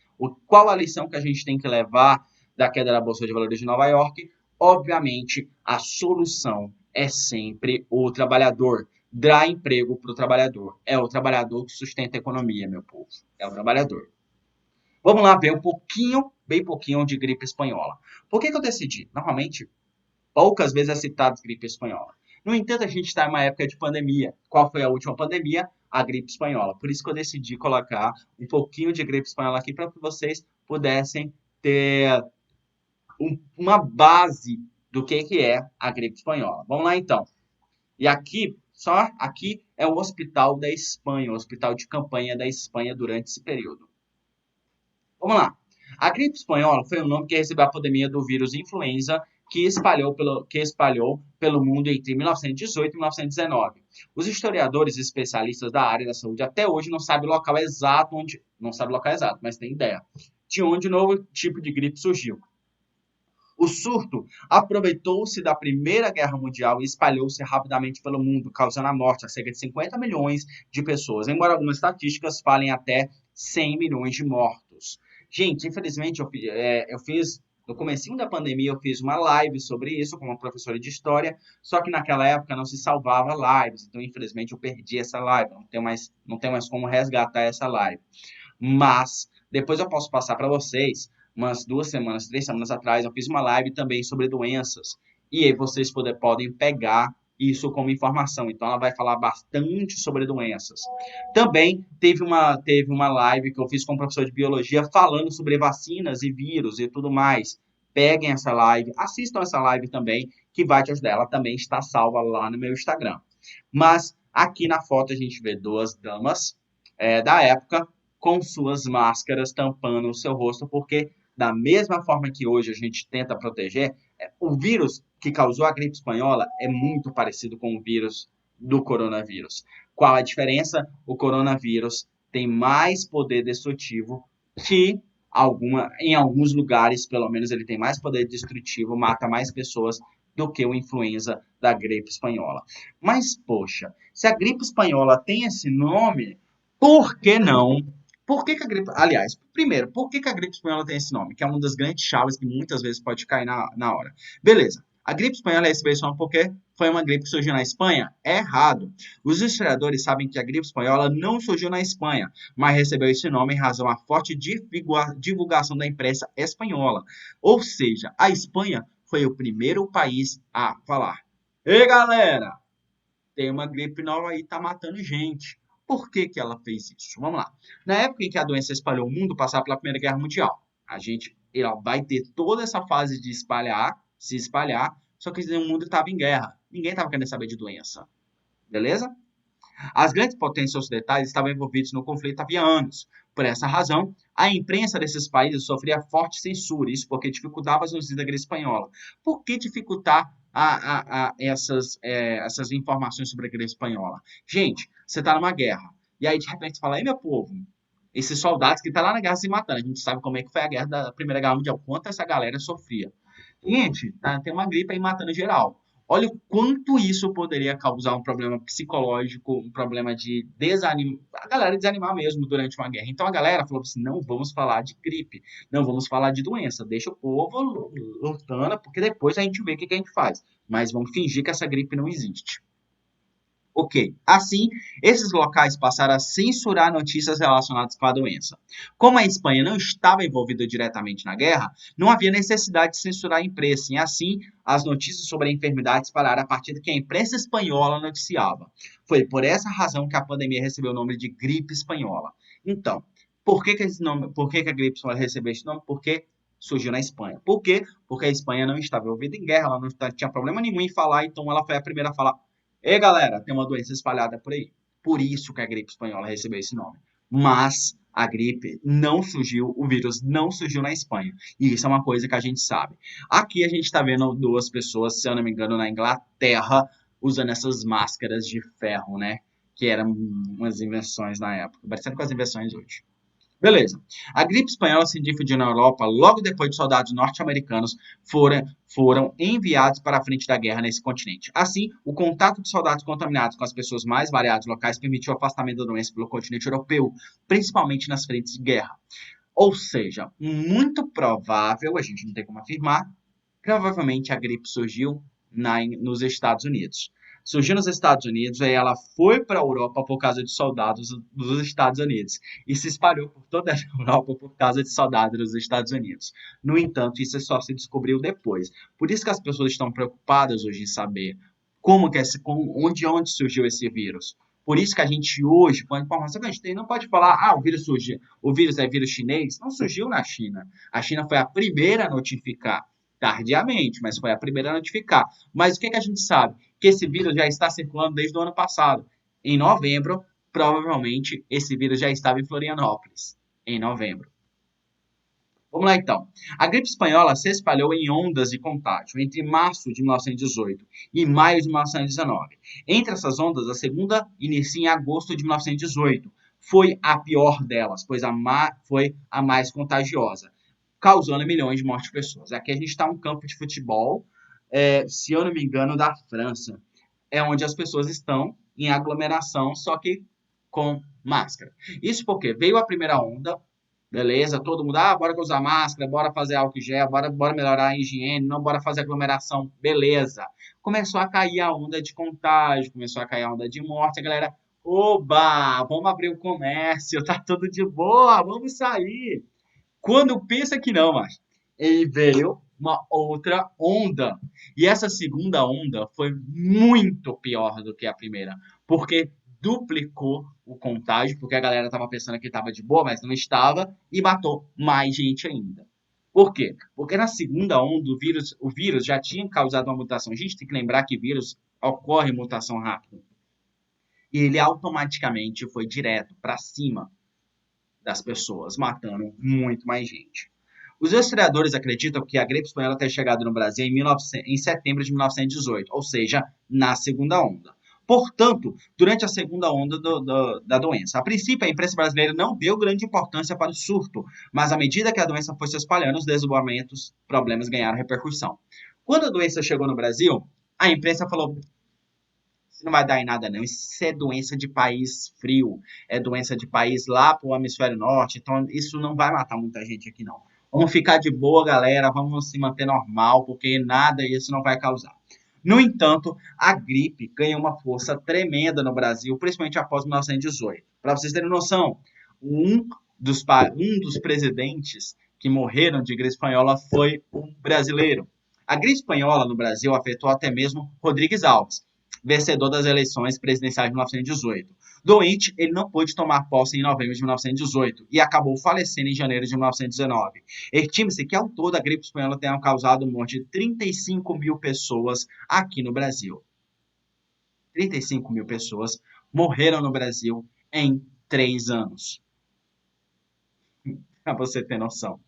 Qual a lição que a gente tem que levar da queda da Bolsa de Valores de Nova York? Obviamente, a solução é sempre o trabalhador. Dá emprego para o trabalhador. É o trabalhador que sustenta a economia, meu povo. É o trabalhador. Vamos lá ver um pouquinho, bem pouquinho, de gripe espanhola. Por que eu decidi? Normalmente, poucas vezes é citado gripe espanhola. No entanto, a gente está em uma época de pandemia. Qual foi a última pandemia? A gripe espanhola. Por isso que eu decidi colocar um pouquinho de gripe espanhola aqui para que vocês pudessem ter uma base do que é a gripe espanhola. Vamos lá, então. E aqui é o hospital da Espanha, o hospital de campanha da Espanha durante esse período. Vamos lá. A gripe espanhola foi o nome que recebeu a pandemia do vírus influenza que espalhou pelo mundo entre 1918 e 1919. Os historiadores e especialistas da área da saúde até hoje não sabem o local exato mas tem ideia de onde o novo tipo de gripe surgiu. O surto aproveitou-se da Primeira Guerra Mundial e espalhou-se rapidamente pelo mundo, causando a morte a cerca de 50 milhões de pessoas, embora algumas estatísticas falem até 100 milhões de mortos. Gente, infelizmente, no comecinho da pandemia, eu fiz uma live sobre isso com uma professora de história, só que naquela época não se salvava lives, então infelizmente eu perdi essa live, não tenho mais como resgatar essa live. Mas depois eu posso passar para vocês, umas 2 semanas, 3 semanas atrás, eu fiz uma live também sobre doenças. E aí vocês podem pegar isso como informação. Então ela vai falar bastante sobre doenças. Também teve uma live que eu fiz com um professor de biologia falando sobre vacinas e vírus e tudo mais. Peguem essa live, assistam essa live também, que vai te ajudar. Ela também está salva lá no meu Instagram. Mas aqui na foto a gente vê duas damas da época com suas máscaras tampando o seu rosto, porque da mesma forma que hoje a gente tenta proteger, o vírus que causou a gripe espanhola é muito parecido com o vírus do coronavírus. Qual a diferença? O coronavírus tem mais poder destrutivo que em alguns lugares, pelo menos ele tem mais poder destrutivo, mata mais pessoas do que o influenza da gripe espanhola. Mas, poxa, se a gripe espanhola tem esse nome, por que não? Por que a gripe. Aliás, primeiro, por que a gripe espanhola tem esse nome? Que é uma das grandes chaves que muitas vezes pode cair na hora. Beleza. A gripe espanhola é esse nome porque foi uma gripe que surgiu na Espanha? É errado. Os historiadores sabem que a gripe espanhola não surgiu na Espanha, mas recebeu esse nome em razão à forte divulgação da imprensa espanhola. Ou seja, a Espanha foi o primeiro país a falar: Ei, galera, tem uma gripe nova aí, tá matando gente. Por que que ela fez isso? Vamos lá. Na época em que a doença espalhou o mundo, passar pela Primeira Guerra Mundial, ela vai ter toda essa fase de se espalhar, só que o mundo estava em guerra. Ninguém estava querendo saber de doença. Beleza? As grandes potências ocidentais estavam envolvidas no conflito havia anos. Por essa razão, a imprensa desses países sofria forte censura, isso porque dificultava as notícias da gripe espanhola. Por que dificultar essas informações sobre a gripe espanhola? Gente, você está numa guerra, e aí de repente você fala, ei meu povo, esses soldados que estão lá na guerra se matando, a gente sabe como é que foi a guerra da Primeira Guerra Mundial, quanto essa galera sofria. Gente, tem uma gripe aí matando geral. Olha o quanto isso poderia causar um problema psicológico, um problema de desanimar, a galera desanimar mesmo durante uma guerra. Então a galera falou assim: não vamos falar de gripe, não vamos falar de doença, deixa o povo lutando, porque depois a gente vê o que a gente faz. Mas vamos fingir que essa gripe não existe. Ok. Assim, esses locais passaram a censurar notícias relacionadas com a doença. Como a Espanha não estava envolvida diretamente na guerra, não havia necessidade de censurar a imprensa, e assim, as notícias sobre a enfermidade pararam a partir do que a imprensa espanhola noticiava. Foi por essa razão que a pandemia recebeu o nome de gripe espanhola. Então, por que a gripe espanhola recebeu esse nome? Porque surgiu na Espanha. Por quê? Porque a Espanha não estava envolvida em guerra, ela não tinha problema nenhum em falar, então ela foi a primeira a falar: ei, galera, tem uma doença espalhada por aí. Por isso que a gripe espanhola recebeu esse nome. Mas a gripe não surgiu, o vírus não surgiu na Espanha. E isso é uma coisa que a gente sabe. Aqui a gente está vendo duas pessoas, se eu não me engano, na Inglaterra, usando essas máscaras de ferro, né? Que eram umas invenções na época, parecendo com as invenções hoje. Beleza. A gripe espanhola se difundiu na Europa logo depois de soldados norte-americanos foram enviados para a frente da guerra nesse continente. Assim, o contato de soldados contaminados com as pessoas mais variadas locais permitiu o afastamento da doença pelo continente europeu, principalmente nas frentes de guerra. Ou seja, muito provável, a gente não tem como afirmar, provavelmente a gripe surgiu nos Estados Unidos. Surgiu nos Estados Unidos, aí ela foi para a Europa por causa de soldados dos Estados Unidos e se espalhou por toda a Europa por causa de soldados dos Estados Unidos. No entanto, isso só se descobriu depois. Por isso que as pessoas estão preocupadas hoje em saber onde surgiu esse vírus. Por isso que a gente hoje, com a informação que a gente tem, não pode falar, o vírus surgiu, o vírus é vírus chinês. Não surgiu na China. A China foi a primeira a notificar tardiamente, mas foi a primeira a notificar. Mas o que a gente sabe? Que esse vírus já está circulando desde o ano passado. Em novembro, provavelmente, esse vírus já estava em Florianópolis. Em novembro. Vamos lá, então. A gripe espanhola se espalhou em ondas de contágio entre março de 1918 e maio de 1919. Entre essas ondas, a segunda inicia em agosto de 1918. Foi a pior delas, pois foi a mais contagiosa, causando milhões de mortes de pessoas. Aqui a gente está em um campo de futebol, se eu não me engano, da França. É onde as pessoas estão em aglomeração, só que com máscara. Isso porque veio a primeira onda, beleza, todo mundo, bora usar máscara, bora fazer álcool gel, bora melhorar a higiene, não bora fazer aglomeração, beleza. Começou a cair a onda de contágio, começou a cair a onda de morte, a galera, oba, vamos abrir o comércio, tá tudo de boa, vamos sair. Quando pensa que não, mas ele veio uma outra onda. E essa segunda onda foi muito pior do que a primeira, porque duplicou o contágio, porque a galera estava pensando que estava de boa, mas não estava, e matou mais gente ainda. Por quê? Porque na segunda onda o vírus já tinha causado uma mutação. A gente tem que lembrar que vírus ocorre mutação rápida. E ele automaticamente foi direto para cima das pessoas, matando muito mais gente. Os historiadores acreditam que a gripe espanhola tenha chegado no Brasil em setembro de 1918, ou seja, na segunda onda. Portanto, durante a segunda onda da doença. A princípio, a imprensa brasileira não deu grande importância para o surto, mas à medida que a doença foi se espalhando, os desdobramentos, problemas ganharam repercussão. Quando a doença chegou no Brasil, a imprensa falou: isso não vai dar em nada, não. Isso é doença de país frio, é doença de país lá pro hemisfério norte, então isso não vai matar muita gente aqui, não. Vamos ficar de boa, galera, vamos se manter normal, porque nada isso não vai causar. No entanto, a gripe ganhou uma força tremenda no Brasil, principalmente após 1918. Para vocês terem noção, um dos presidentes que morreram de gripe espanhola foi um brasileiro. A gripe espanhola no Brasil afetou até mesmo Rodrigues Alves, vencedor das eleições presidenciais de 1918. Doente, ele não pôde tomar posse em novembro de 1918 e acabou falecendo em janeiro de 1919. Estima-se que ao todo a gripe espanhola tenha causado a morte de 35 mil pessoas aqui no Brasil. 35 mil pessoas morreram no Brasil em 3 anos. Para você ter noção.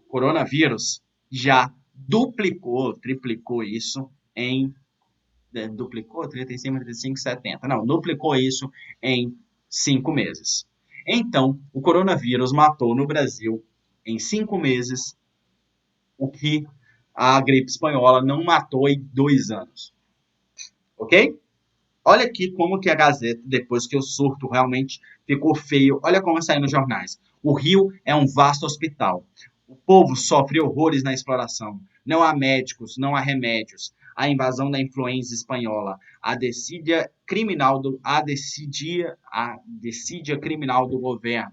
O coronavírus já triplicou isso em duplicou 35, 35, 70. Não, duplicou isso em 5 meses. Então, o coronavírus matou no Brasil, em 5 meses, o que a gripe espanhola não matou em 2 anos. Ok? Olha aqui como que a Gazeta, depois que o surto realmente ficou feio, olha como saiu nos jornais. O Rio é um vasto hospital. O povo sofre horrores na exploração. Não há médicos, não há remédios. a invasão da influência espanhola, a desídia criminal do governo,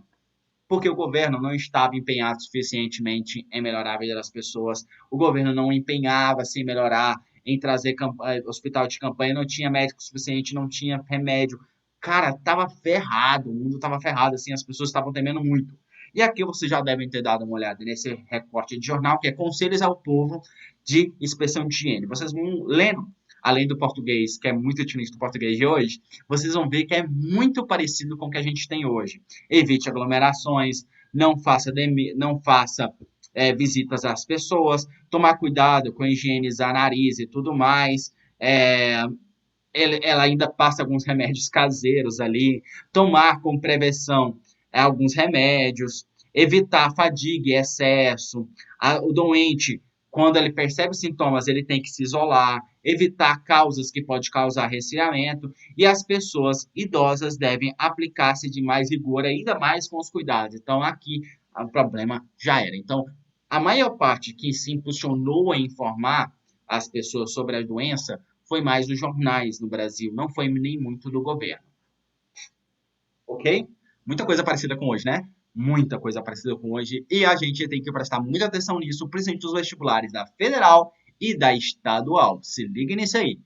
porque o governo não estava empenhado suficientemente em melhorar a vida das pessoas, o governo não empenhava-se em melhorar, em trazer hospital de campanha, não tinha médico suficiente, não tinha remédio. Cara, tava ferrado, o mundo tava ferrado, assim, as pessoas estavam temendo muito. E aqui vocês já devem ter dado uma olhada nesse recorte de jornal, que é Conselhos ao Povo de Inspeção de Higiene. Vocês vão lendo, além do português, que é muito diferente do português de hoje, vocês vão ver que é muito parecido com o que a gente tem hoje. Evite aglomerações, não faça visitas às pessoas, tomar cuidado com higienizar nariz e tudo mais. Ela ainda passa alguns remédios caseiros ali, tomar com prevenção alguns remédios, evitar fadiga e excesso. O doente, quando ele percebe sintomas, ele tem que se isolar, evitar causas que podem causar resfriamento, e as pessoas idosas devem aplicar-se de mais rigor, ainda mais com os cuidados. Então, aqui, o problema já era. Então, a maior parte que se impulsionou a informar as pessoas sobre a doença foi mais dos jornais no Brasil, não foi nem muito do governo. Ok? Muita coisa parecida com hoje, né? Muita coisa parecida com hoje. E a gente tem que prestar muita atenção nisso, principalmente os vestibulares da federal e da estadual. Se liga nisso aí.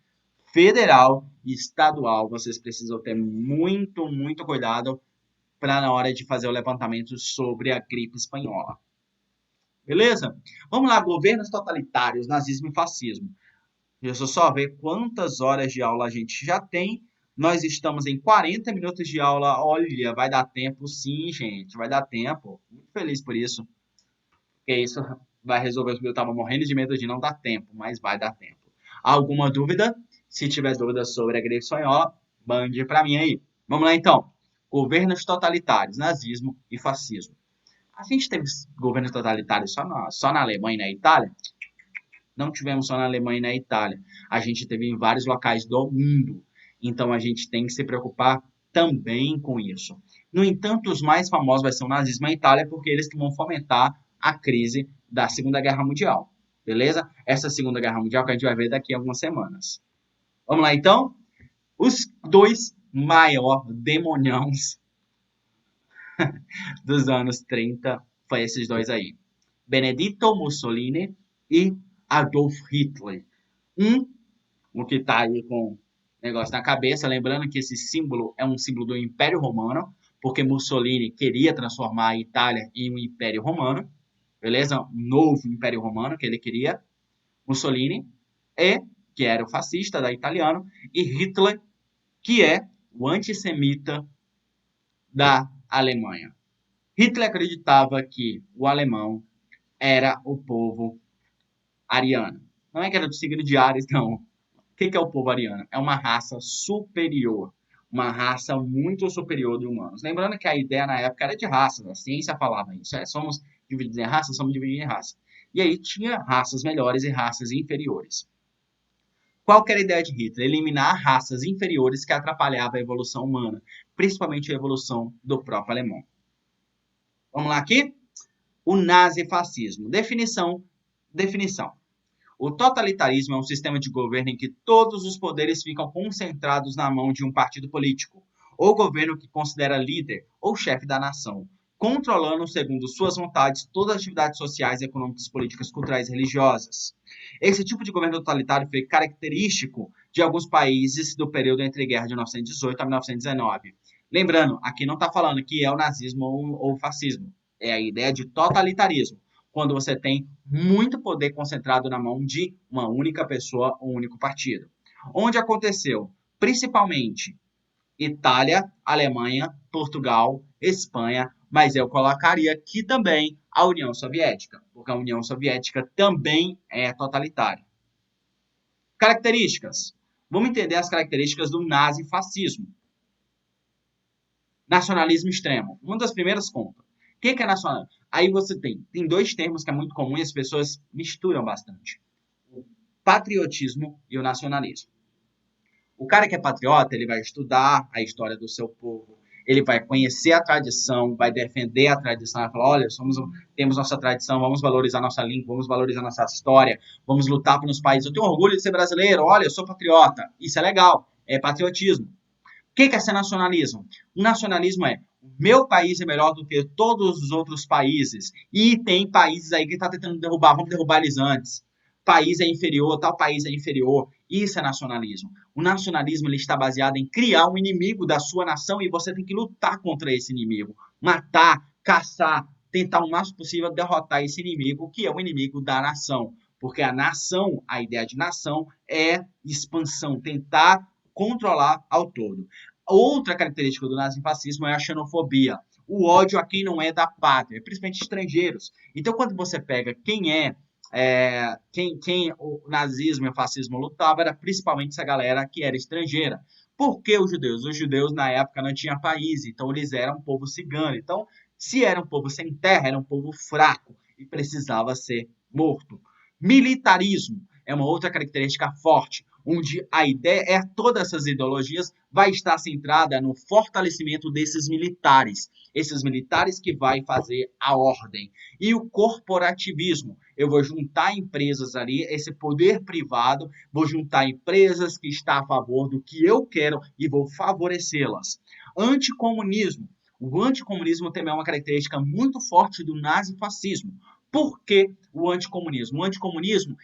Federal e estadual, vocês precisam ter muito cuidado para na hora de fazer o levantamento sobre a gripe espanhola. Beleza? Vamos lá, governos totalitários, nazismo e fascismo. Deixa eu só ver quantas horas de aula a gente já tem. Nós estamos em 40 minutos de aula. Olha, vai dar tempo sim, gente. Vai dar tempo. Muito feliz por isso. Porque isso vai resolver. Eu estava morrendo de medo de não dar tempo, mas vai dar tempo. Alguma dúvida? Se tiver dúvida sobre a gripe espanhola, mande para mim aí. Vamos lá então. Governos totalitários, nazismo e fascismo. A gente teve governos totalitários só na Alemanha e na Itália? Não tivemos só na Alemanha e na Itália. A gente teve em vários locais do mundo. Então a gente tem que se preocupar também com isso. No entanto, os mais famosos vai ser o nazismo e a Itália, porque eles que vão fomentar a crise da Segunda Guerra Mundial. Beleza? Essa Segunda Guerra Mundial que a gente vai ver daqui a algumas semanas. Vamos lá então? Os dois maiores demoniões dos anos 30 foi esses dois aí. Benedetto Mussolini e Adolf Hitler. O que está aí com o negócio na cabeça, lembrando que esse símbolo é um símbolo do Império Romano, porque Mussolini queria transformar a Itália em um Império Romano, beleza? Um novo Império Romano que ele queria. Mussolini, que era o fascista da italiano, e Hitler, que é o antissemita da Alemanha. Hitler acreditava que o alemão era o povo ariano. Não é que era do signo de Ares, não. O que é o povo ariano? É uma raça superior, uma raça muito superior de humanos. Lembrando que a ideia na época era de raças, a ciência falava isso. Somos divididos em raças, somos divididos em raças. E aí tinha raças melhores e raças inferiores. Qual que era a ideia de Hitler? Eliminar raças inferiores que atrapalhavam a evolução humana, principalmente a evolução do próprio alemão. Vamos lá aqui? O nazifascismo. Definição. O totalitarismo é um sistema de governo em que todos os poderes ficam concentrados na mão de um partido político, ou governo que considera líder ou chefe da nação, controlando, segundo suas vontades, todas as atividades sociais, econômicas, políticas, culturais e religiosas. Esse tipo de governo totalitário foi característico de alguns países do período entre a guerra de 1918 a 1919. Lembrando, aqui não está falando que é o nazismo ou o fascismo, é a ideia de totalitarismo, quando você tem muito poder concentrado na mão de uma única pessoa, um único partido. Onde aconteceu? Principalmente Itália, Alemanha, Portugal, Espanha, mas eu colocaria aqui também a União Soviética, porque a União Soviética também é totalitária. Características. Vamos entender as características do nazifascismo. Nacionalismo extremo. Uma das primeiras contas. O que é nacional? Aí você tem dois termos que é muito comum e as pessoas misturam bastante. O patriotismo e o nacionalismo. O cara que é patriota, ele vai estudar a história do seu povo, Ele vai conhecer a tradição, vai defender a tradição, vai falar, olha, temos nossa tradição, vamos valorizar nossa língua, vamos valorizar nossa história, vamos lutar pelos países. Eu tenho orgulho de ser brasileiro, olha, eu sou patriota. Isso é legal, é patriotismo. O que é ser nacionalismo? O nacionalismo é meu país é melhor do que todos os outros países. E tem países aí que estão tentando derrubar, vamos derrubar eles antes. País é inferior, tal país é inferior. Isso é nacionalismo. O nacionalismo ele está baseado em criar um inimigo da sua nação e você tem que lutar contra esse inimigo. Matar, caçar, tentar o máximo possível derrotar esse inimigo, que é o inimigo da nação. Porque a nação, a ideia de nação é expansão, tentar controlar ao todo. Outra característica do nazifascismo é a xenofobia, o ódio a quem não é da pátria, principalmente estrangeiros. Então, quando você pega quem o nazismo e o fascismo lutavam, era principalmente essa galera que era estrangeira. Por que os judeus? Os judeus, na época, não tinham país, então eles eram um povo cigano. Então, se era um povo sem terra, era um povo fraco e precisava ser morto. Militarismo é uma outra característica forte, onde a ideia é todas essas ideologias vai estar centrada no fortalecimento desses militares. Esses militares que vai fazer a ordem. E o corporativismo, eu vou juntar empresas ali, esse poder privado, vou juntar empresas que estão a favor do que eu quero e vou favorecê-las. Anticomunismo. O anticomunismo também é uma característica muito forte do nazifascismo. Por que o anticomunismo? O anticomunismo,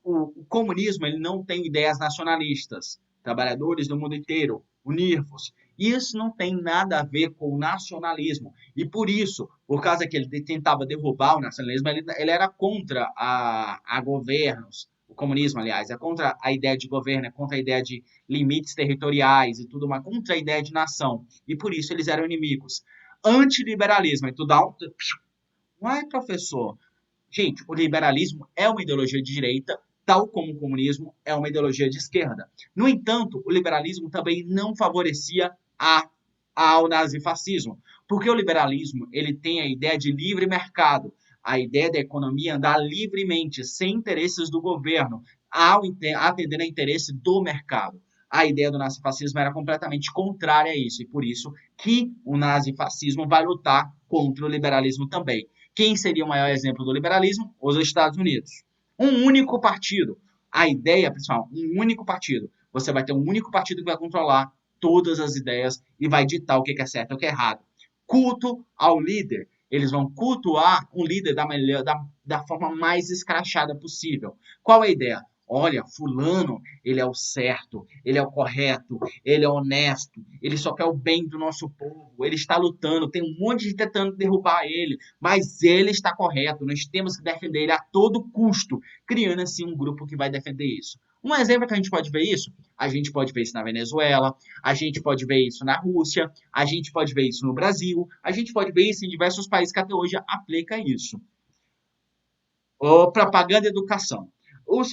o comunismo, ele não tem ideias nacionalistas. Trabalhadores do mundo inteiro, unir-vos. Isso não tem nada a ver com o nacionalismo. E por isso, por causa que ele tentava derrubar o nacionalismo, ele era contra a governos, o comunismo, aliás, é contra a ideia de governo, é contra a ideia de limites territoriais e tudo mais, contra a ideia de nação. E por isso eles eram inimigos. Antiliberalismo, aí tu dá um... Uai, professor. Gente, o liberalismo é uma ideologia de direita, tal como o comunismo é uma ideologia de esquerda. No entanto, o liberalismo também não favorecia ao nazifascismo, porque o liberalismo ele tem a ideia de livre mercado, a ideia da economia andar livremente, sem interesses do governo, atender a interesse do mercado. A ideia do nazifascismo era completamente contrária a isso, e por isso que o nazifascismo vai lutar contra o liberalismo também. Quem seria o maior exemplo do liberalismo? Os Estados Unidos. Um único partido. A ideia, pessoal, um único partido. Você vai ter um único partido que vai controlar todas as ideias e vai ditar o que é certo e o que é errado. Culto ao líder. Eles vão cultuar um líder da forma mais escrachada possível. Qual é a ideia? Olha, fulano, ele é o certo, ele é o correto, ele é honesto, ele só quer o bem do nosso povo, ele está lutando, tem um monte de gente tentando derrubar ele, mas ele está correto, nós temos que defender ele a todo custo, criando assim um grupo que vai defender isso. Um exemplo que a gente pode ver isso, a gente pode ver isso na Venezuela, a gente pode ver isso na Rússia, a gente pode ver isso no Brasil, a gente pode ver isso em diversos países que até hoje aplica isso. Propaganda e educação.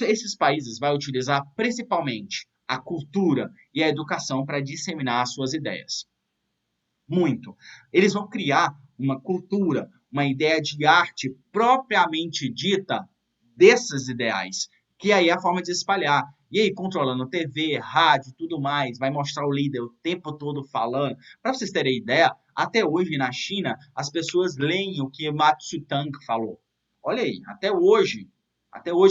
Esses países vão utilizar principalmente a cultura e a educação para disseminar as suas ideias. Muito. Eles vão criar uma cultura, uma ideia de arte propriamente dita desses ideais, que aí é a forma de espalhar. E aí, controlando TV, rádio, tudo mais, vai mostrar o líder o tempo todo falando. Para vocês terem ideia, até hoje na China, as pessoas leem o que Mao Tse-tung falou. Olha aí, até hoje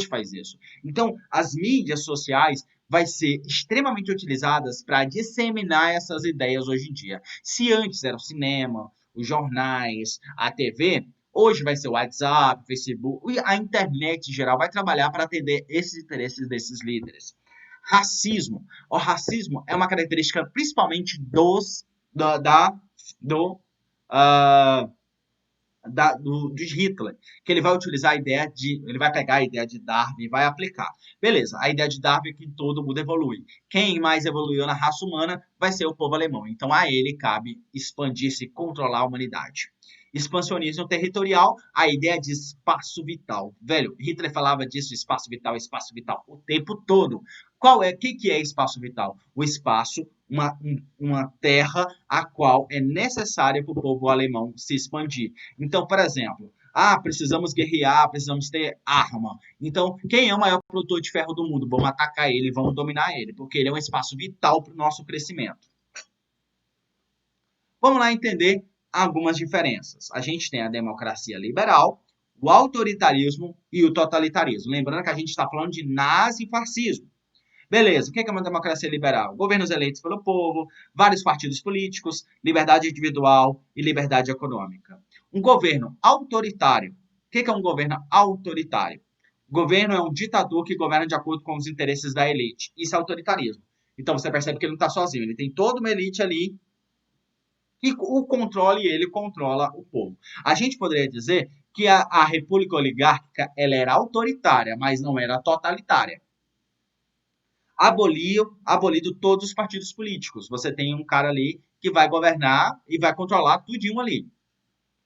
faz isso. Então, as mídias sociais vai ser extremamente utilizadas para disseminar essas ideias hoje em dia. Se antes era o cinema, os jornais, a TV, hoje vai ser o WhatsApp, Facebook, e a internet em geral vai trabalhar para atender esses interesses desses líderes. Racismo. O racismo é uma característica principalmente do, uh, de Hitler, que ele vai utilizar a ideia de, ele vai pegar a ideia de Darwin e vai aplicar. Beleza, a ideia de Darwin é que todo mundo evolui. Quem mais evoluiu na raça humana vai ser o povo alemão. Então a ele cabe expandir-se e controlar a humanidade. Expansionismo territorial, a ideia de espaço vital. Velho, Hitler falava disso, espaço vital, o tempo todo. O que é espaço vital? O espaço, uma terra a qual é necessária para o povo alemão se expandir. Então, por exemplo, precisamos guerrear, precisamos ter arma. Então, quem é o maior produtor de ferro do mundo? Vamos atacar ele, vamos dominar ele, porque ele é um espaço vital para o nosso crescimento. Vamos lá entender algumas diferenças. A gente tem a democracia liberal, o autoritarismo e o totalitarismo. Lembrando que a gente está falando de nazifascismo. Beleza, o que é uma democracia liberal? Governos eleitos pelo povo, vários partidos políticos, liberdade individual e liberdade econômica. Um governo autoritário. O que é um governo autoritário? O governo é um ditador que governa de acordo com os interesses da elite. Isso é autoritarismo. Então você percebe que ele não está sozinho, ele tem toda uma elite ali que o controle e ele controla o povo. A gente poderia dizer que a república oligárquica ela era autoritária, mas não era totalitária. Abolido todos os partidos políticos. Você tem um cara ali que vai governar e vai controlar tudinho ali,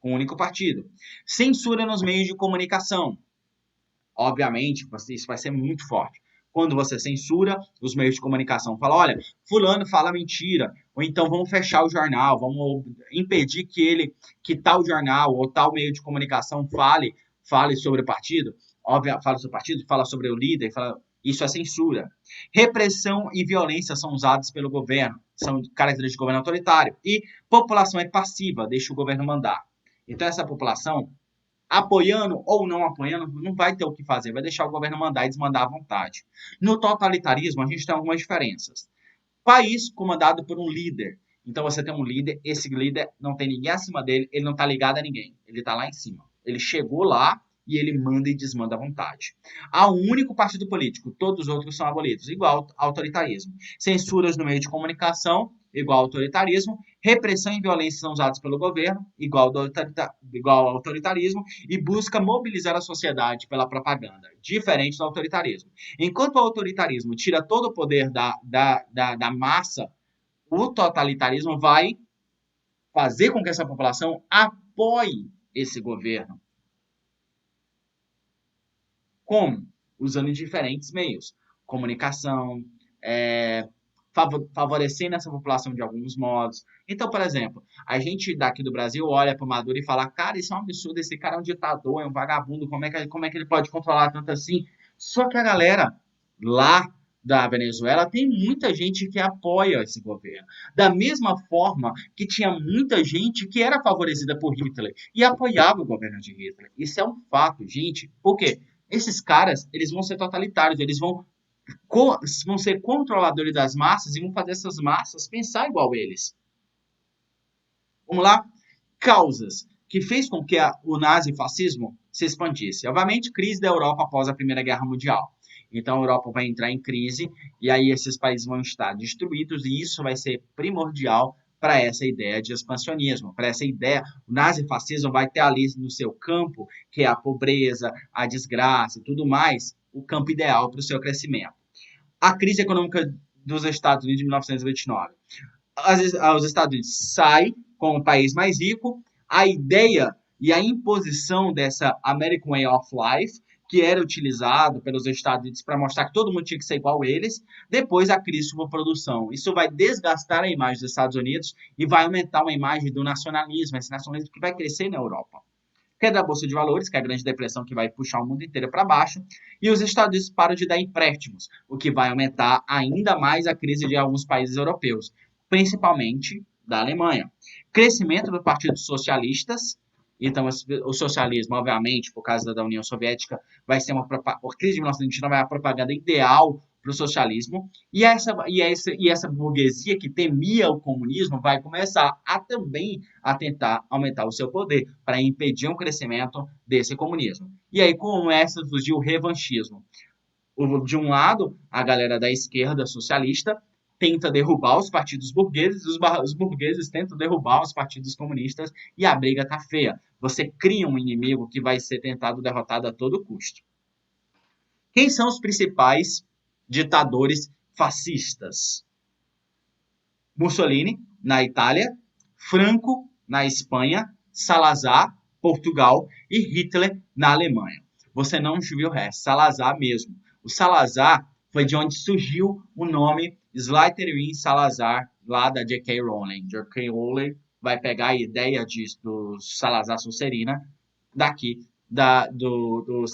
com um único partido. Censura nos meios de comunicação. Obviamente, isso vai ser muito forte. Quando você censura os meios de comunicação, fala, olha, fulano fala mentira, ou então vamos fechar o jornal, vamos impedir que tal jornal ou tal meio de comunicação fale sobre o partido, fala sobre o partido, fala sobre o líder, isso é censura. Repressão e violência são usados pelo governo, são características de governo autoritário. E população é passiva, deixa o governo mandar. Então essa população apoiando ou não apoiando, não vai ter o que fazer, vai deixar o governo mandar e desmandar à vontade. No totalitarismo, a gente tem algumas diferenças. País comandado por um líder. Então você tem um líder, esse líder não tem ninguém acima dele, ele não está ligado a ninguém, ele está lá em cima. Ele chegou lá e ele manda e desmanda à vontade. Há um único partido político, todos os outros são abolidos, igual ao autoritarismo. Censuras no meio de comunicação, igual ao autoritarismo. Repressão e violência são usados pelo governo, igual ao autoritarismo. E busca mobilizar a sociedade pela propaganda, diferente do autoritarismo. Enquanto o autoritarismo tira todo o poder da massa, o totalitarismo vai fazer com que essa população apoie esse governo. Como? Usando diferentes meios. Comunicação, favorecendo essa população de alguns modos. Então, por exemplo, a gente daqui do Brasil olha para o Maduro e fala, cara, isso é um absurdo, esse cara é um ditador, é um vagabundo, como é que ele pode controlar tanto assim? Só que a galera lá da Venezuela tem muita gente que apoia esse governo. Da mesma forma que tinha muita gente que era favorecida por Hitler e apoiava o governo de Hitler. Isso é um fato, gente. Por quê? Esses caras, eles vão ser totalitários, eles vão ser controladores das massas e vão fazer essas massas pensar igual eles. Vamos lá? Causas que fez com que o nazifascismo se expandisse. Obviamente, crise da Europa após a Primeira Guerra Mundial. Então, a Europa vai entrar em crise e aí esses países vão estar destruídos e isso vai ser primordial para essa ideia de expansionismo, para essa ideia, o nazifascismo vai ter ali no seu campo, que é a pobreza, a desgraça e tudo mais, o campo ideal para o seu crescimento. A crise econômica dos Estados Unidos de 1929. Os Estados Unidos saem como o país mais rico, a ideia e a imposição dessa American Way of Life, que era utilizado pelos Estados Unidos para mostrar que todo mundo tinha que ser igual a eles, depois a crise de produção. Isso vai desgastar a imagem dos Estados Unidos e vai aumentar uma imagem do nacionalismo, esse nacionalismo que vai crescer na Europa. Queda da Bolsa de Valores, que é a Grande Depressão que vai puxar o mundo inteiro para baixo, e os Estados Unidos param de dar empréstimos, o que vai aumentar ainda mais a crise de alguns países europeus, principalmente da Alemanha. Crescimento dos partidos socialistas, então o socialismo, obviamente, por causa da União Soviética, vai ser a crise de 1929 é a propaganda ideal para o socialismo, e essa burguesia que temia o comunismo vai começar também a tentar aumentar o seu poder para impedir um crescimento desse comunismo. E aí começa a surgir o revanchismo. De um lado, a galera da esquerda socialista tenta derrubar os partidos burgueses, os burgueses tentam derrubar os partidos comunistas e a briga tá feia. Você cria um inimigo que vai ser tentado derrotado a todo custo. Quem são os principais ditadores fascistas? Mussolini, na Itália, Franco, na Espanha, Salazar, Portugal e Hitler, na Alemanha. Você não viu o resto, Salazar mesmo. O Salazar foi de onde surgiu o nome Slytherin Salazar, lá da J.K. Rowling. J.K. Rowling vai pegar a ideia do Salazar Sonserina daqui do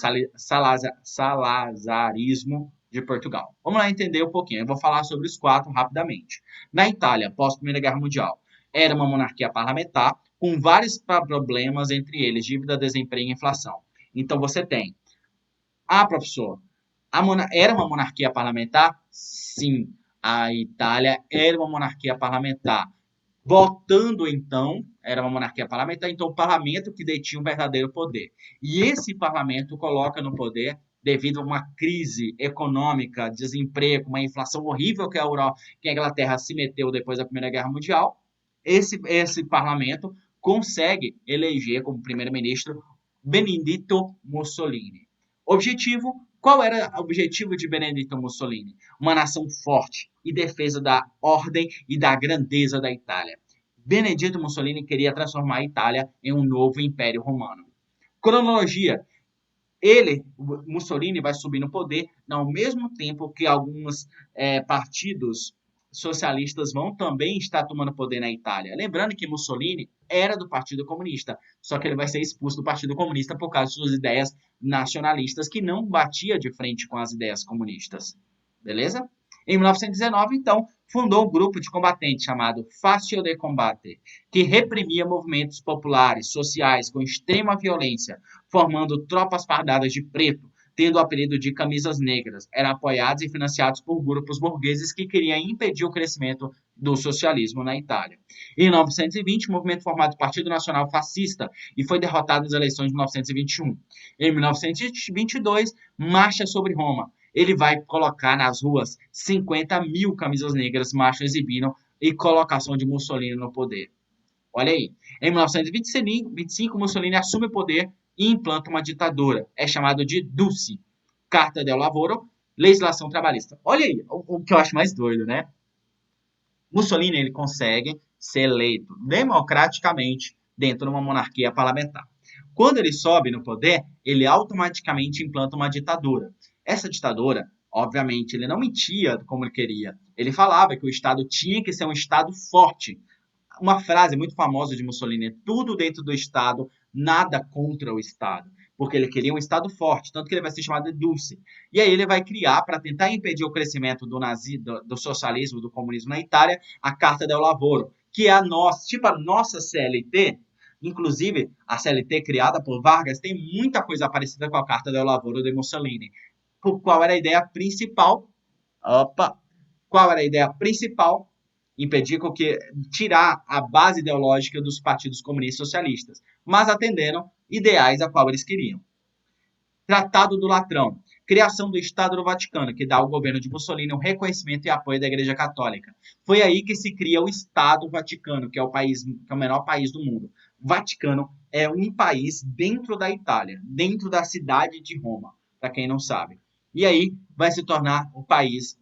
salazarismo de Portugal. Vamos lá entender um pouquinho. Eu vou falar sobre os quatro rapidamente. Na Itália, pós Primeira Guerra Mundial, Era uma monarquia parlamentar com vários problemas, entre eles dívida, desemprego e inflação. Então você tem, professor, era uma monarquia parlamentar? Sim, a Itália era uma monarquia parlamentar. Votando, então, era uma monarquia parlamentar, então o parlamento que detinha o verdadeiro poder. E esse parlamento coloca no poder, devido a uma crise econômica, desemprego, uma inflação horrível que que a Inglaterra se meteu depois da Primeira Guerra Mundial, esse parlamento consegue eleger como primeiro-ministro Benedetto Mussolini. Qual era o objetivo de Benedetto Mussolini? Uma nação forte e defesa da ordem e da grandeza da Itália. Benedetto Mussolini queria transformar a Itália em um novo Império Romano. Cronologia. Mussolini, vai subir no poder ao mesmo tempo que alguns partidos socialistas vão também estar tomando poder na Itália. Lembrando que Mussolini era do Partido Comunista, só que ele vai ser expulso do Partido Comunista por causa de suas ideias nacionalistas, que não batia de frente com as ideias comunistas. Beleza? Em 1919, então, fundou um grupo de combatentes chamado Fascio de Combate, que reprimia movimentos populares, sociais, com extrema violência, formando tropas fardadas de preto, tendo o apelido de camisas negras. Eram apoiados e financiados por grupos burgueses que queriam impedir o crescimento do socialismo na Itália. Em 1920, o movimento formado Partido Nacional Fascista e foi derrotado nas eleições de 1921. Em 1922, marcha sobre Roma. Ele vai colocar nas ruas 50 mil camisas negras, marcha exibiram e colocação de Mussolini no poder. Olha aí. Em 1925, Mussolini assume o poder e implanta uma ditadura. É chamado de Dulce, Carta del Lavoro, legislação trabalhista. Olha aí, o que eu acho mais doido, né? Mussolini ele consegue ser eleito democraticamente dentro de uma monarquia parlamentar. Quando ele sobe no poder, ele automaticamente implanta uma ditadura. Essa ditadura, obviamente, ele não mentia como ele queria. Ele falava que o Estado tinha que ser um Estado forte. Uma frase muito famosa de Mussolini: tudo dentro do Estado, nada contra o Estado. Porque ele queria um Estado forte, tanto que ele vai ser chamado de Dulce. E aí ele vai criar, para tentar impedir o crescimento do socialismo, do comunismo na Itália, a Carta del Lavoro, que é a nossa CLT. Inclusive, a CLT criada por Vargas tem muita coisa parecida com a Carta del Lavoro de Mussolini. Qual era a ideia principal? Qual era a ideia principal? Impedir que tirar a base ideológica dos partidos comunistas e socialistas, mas atendendo ideais a qual eles queriam. Tratado do Latrão, criação do Estado do Vaticano, que dá ao governo de Mussolini o reconhecimento e apoio da Igreja Católica. Foi aí que se cria o Estado Vaticano, que é o menor país do mundo. O Vaticano é um país dentro da Itália, dentro da cidade de Roma, para quem não sabe. E aí vai se tornar um país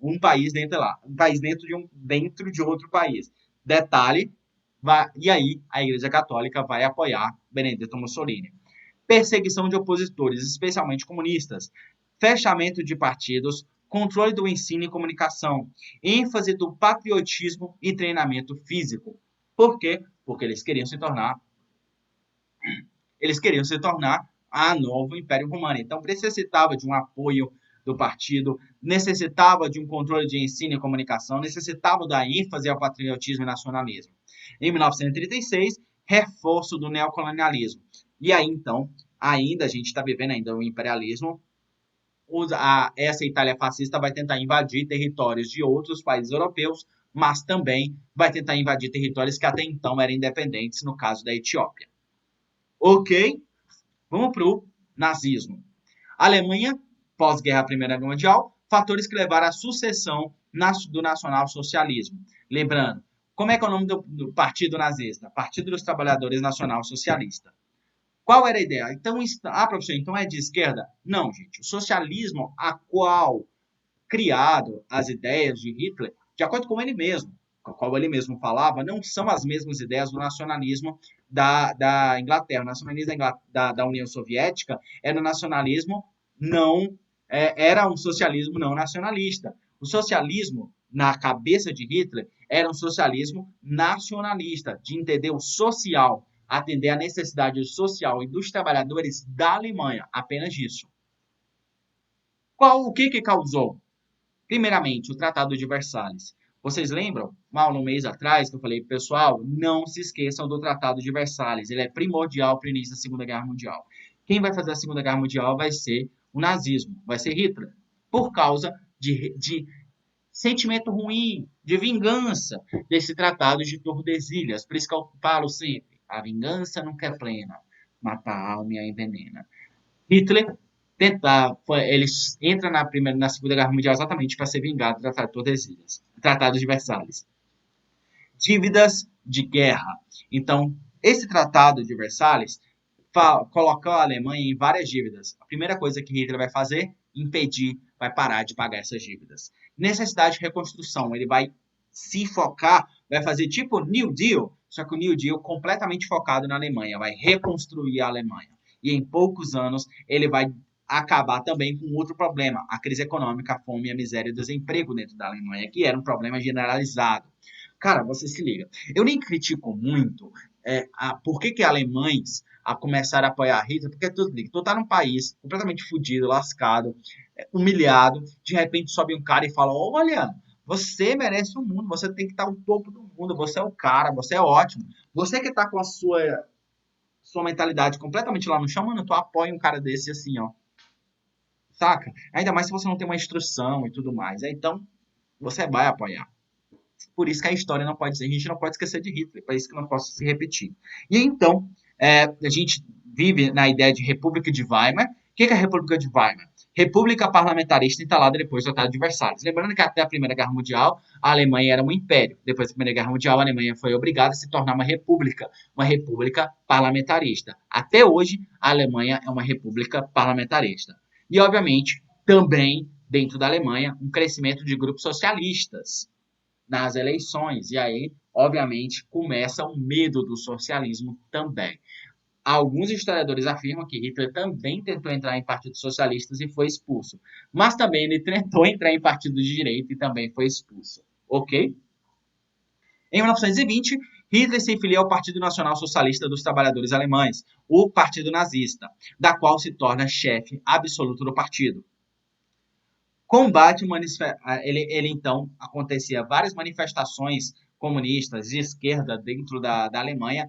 dentro de outro país. Detalhe, e aí a Igreja Católica vai apoiar Benedetto Mussolini. Perseguição de opositores, especialmente comunistas, fechamento de partidos, controle do ensino e comunicação, ênfase do patriotismo e treinamento físico. Por quê? Porque eles queriam se tornar a novo Império Romano. Então necessitava de um apoio do partido, necessitava de um controle de ensino e comunicação, necessitava da ênfase ao patriotismo e nacionalismo. Em 1936, reforço do neocolonialismo. E aí, então, ainda a gente está vivendo ainda o imperialismo. Essa Itália fascista vai tentar invadir territórios de outros países europeus, mas também vai tentar invadir territórios que até então eram independentes, no caso da Etiópia. Ok? Vamos para o nazismo. Alemanha, pós-guerra Primeira Guerra Mundial, fatores que levaram à sucessão do nacionalsocialismo. Lembrando, como é que é o nome do partido nazista? Partido dos Trabalhadores Nacional Socialista. Qual era a ideia? Então, professor, então é de esquerda? Não, gente. O socialismo a qual criado as ideias de Hitler, de acordo com ele mesmo, com a qual ele mesmo falava, não são as mesmas ideias do nacionalismo da Inglaterra. O nacionalismo da União Soviética era um nacionalismo era um socialismo não nacionalista. O socialismo, na cabeça de Hitler, era um socialismo nacionalista, de entender o social, atender a necessidade social e dos trabalhadores da Alemanha, apenas isso. O que causou? Primeiramente, o Tratado de Versalhes. Vocês lembram, mal um mês atrás, que eu falei, pessoal, não se esqueçam do Tratado de Versalhes. Ele é primordial para o início da Segunda Guerra Mundial. Quem vai fazer a Segunda Guerra Mundial vai ser o nazismo, vai ser Hitler, por causa de sentimento ruim, de vingança desse Tratado de Tordesilhas. Por isso que eu falo sempre, a vingança nunca é plena, mata a alma e a envenena. Hitler ele entra na Segunda Guerra Mundial exatamente para ser vingado do Tratado de Tordesilhas, Tratado de Versalhes. Dívidas de guerra. Então, esse Tratado de Versalhes colocou a Alemanha em várias dívidas. A primeira coisa que Hitler vai fazer, impedir, vai parar de pagar essas dívidas. Necessidade de reconstrução, ele vai se focar, vai fazer tipo New Deal, só que o New Deal completamente focado na Alemanha, vai reconstruir a Alemanha. E em poucos anos ele vai acabar também com outro problema, a crise econômica, a fome, a miséria e o desemprego dentro da Alemanha, que era um problema generalizado. Cara, você se liga. Eu nem critico muito por que alemães começaram a apoiar Hitler, porque tu tá num país completamente fudido, lascado, humilhado, de repente sobe um cara e fala, olha, você merece o mundo, você tem que estar no topo do mundo, você é o cara, você é ótimo. Você que tá com a sua mentalidade completamente lá no chão, mano, tu apoia um cara desse assim, ó. Saca? Ainda mais se você não tem uma instrução e tudo mais. Então, você vai apoiar. Por isso que a história não pode ser, a gente não pode esquecer de Hitler, para isso que não possa se repetir. E então, a gente vive na ideia de República de Weimar. O que é a República de Weimar? República parlamentarista instalada depois do Tratado de Versalhes. Lembrando que até a Primeira Guerra Mundial, a Alemanha era um império. Depois da Primeira Guerra Mundial, a Alemanha foi obrigada a se tornar uma república parlamentarista. Até hoje, a Alemanha é uma república parlamentarista. E, obviamente, também, dentro da Alemanha, um crescimento de grupos socialistas nas eleições. E aí, obviamente, começa o medo do socialismo também. Alguns historiadores afirmam que Hitler também tentou entrar em partidos socialistas e foi expulso. Mas também ele tentou entrar em partidos de direita e também foi expulso. Ok? Em 1920, Hitler se filia ao Partido Nacional Socialista dos Trabalhadores Alemães, o Partido Nazista, da qual se torna chefe absoluto do partido. Combate ele então acontecia várias manifestações comunistas de esquerda dentro da Alemanha,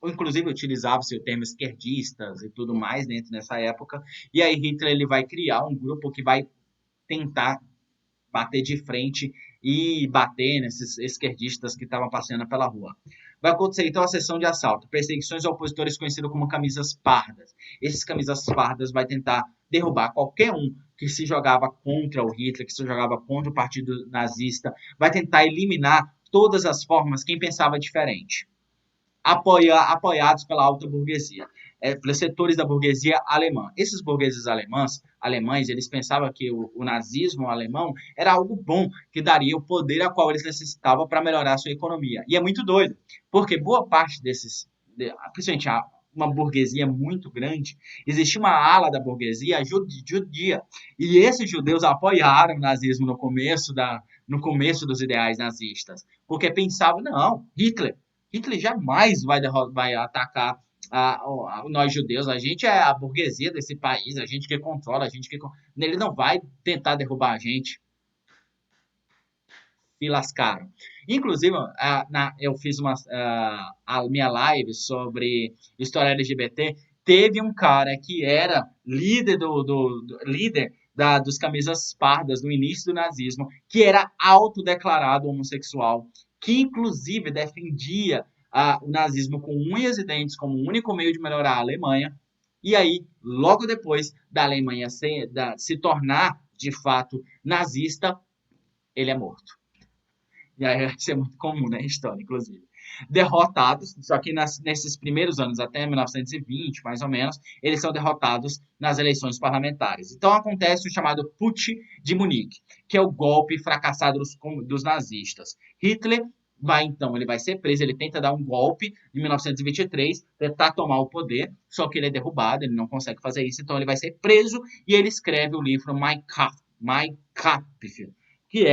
inclusive utilizava-se o termo esquerdistas e tudo mais dentro dessa época, e aí Hitler ele vai criar um grupo que vai tentar bater de frente e bater nesses esquerdistas que estavam passeando pela rua. Vai acontecer então a sessão de assalto, perseguições a opositores conhecidos como camisas pardas. Esses camisas pardas vai tentar derrubar qualquer um que se jogava contra o Hitler, que se jogava contra o partido nazista, vai tentar eliminar todas as formas quem pensava diferente. Apoiados pela alta burguesia, pelos setores da burguesia alemã. Esses burgueses alemães, eles pensavam que o nazismo alemão era algo bom, que daria o poder a qual eles necessitavam para melhorar a sua economia. E é muito doido, porque boa parte desses, principalmente uma burguesia muito grande, existia uma ala da burguesia judia, e esses judeus apoiaram o nazismo no começo dos ideais nazistas, porque pensavam, não, Hitler jamais vai atacar nós judeus. A gente é a burguesia desse país, a gente que controla, a gente que. Ele não vai tentar derrubar a gente. Se lascaram. Inclusive, eu fiz a minha live sobre história LGBT. Teve um cara que era líder líder dos camisas pardas no início do nazismo, que era autodeclarado homossexual, que inclusive defendia o nazismo com unhas e dentes como o único meio de melhorar a Alemanha. E aí, logo depois da Alemanha se tornar de fato nazista, ele é morto. E aí isso é muito comum na história, inclusive. Derrotados, só que nesses primeiros anos, até 1920, mais ou menos, eles são derrotados nas eleições parlamentares. Então acontece o chamado Putsch de Munique, que é o golpe fracassado dos nazistas. Hitler ele vai ser preso, ele tenta dar um golpe em 1923, tentar tomar o poder, só que ele é derrubado, ele não consegue fazer isso, então ele vai ser preso e ele escreve o livro Mein Kampf, que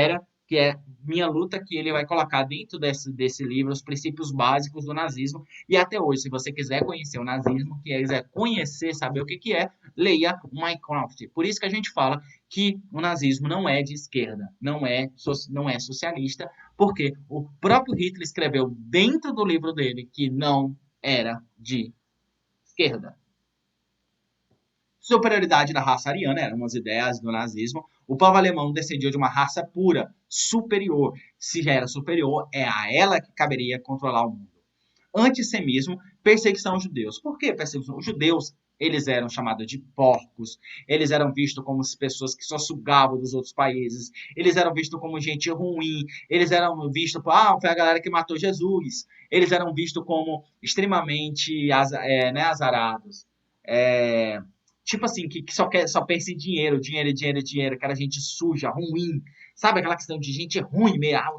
é minha luta, que ele vai colocar dentro desse livro os princípios básicos do nazismo. E até hoje, se você quiser conhecer o nazismo, quiser conhecer, saber o que é, leia Mein Kampf. Por isso que a gente fala que o nazismo não é de esquerda, não é socialista, Porque o próprio Hitler escreveu dentro do livro dele que não era de esquerda. Superioridade da raça ariana eram umas ideias do nazismo. O povo alemão descendia de uma raça pura, superior. Se já era superior, é a ela que caberia controlar o mundo. Antissemismo, perseguição aos judeus. Por que perseguição? Os judeus, eles eram chamados de porcos, eles eram vistos como pessoas que só sugavam dos outros países, eles eram vistos como gente ruim, eles eram vistos como, foi a galera que matou Jesus, eles eram vistos como extremamente azarados. É, tipo assim, que só pensa em dinheiro, dinheiro, dinheiro, dinheiro, aquela gente suja, ruim. Sabe aquela questão de gente ruim mesmo?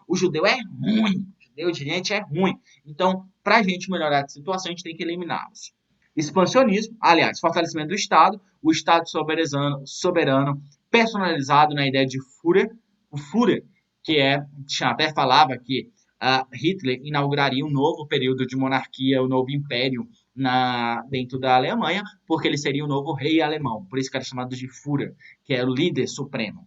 O judeu é ruim, o judeu de gente é ruim. Então, para a gente melhorar a situação, a gente tem que eliminá-los. Expansionismo, aliás, fortalecimento do Estado, o Estado soberano personalizado na ideia de Führer, o Führer, que até falava que Hitler inauguraria um novo período de monarquia, um novo império dentro da Alemanha, porque ele seria o novo rei alemão, por isso que era chamado de Führer, que é o líder supremo.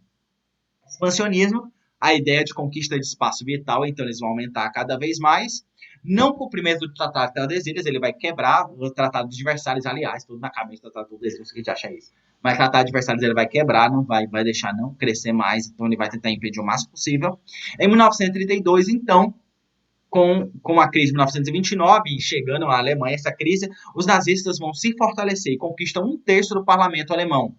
Expansionismo, a ideia de conquista de espaço vital, então eles vão aumentar cada vez mais. Não cumprimento do Tratado de Tordesilhas, ele vai quebrar o Tratado de Versalhes, aliás, tudo na cabeça do Tratado de Tordesilhas, que a gente acha isso. Mas o Tratado de Versalhes ele vai quebrar, não vai deixar não crescer mais, então ele vai tentar impedir o máximo possível. Em 1932, então, com a crise de 1929, chegando à Alemanha, essa crise, os nazistas vão se fortalecer e conquistam 1/3 do parlamento alemão.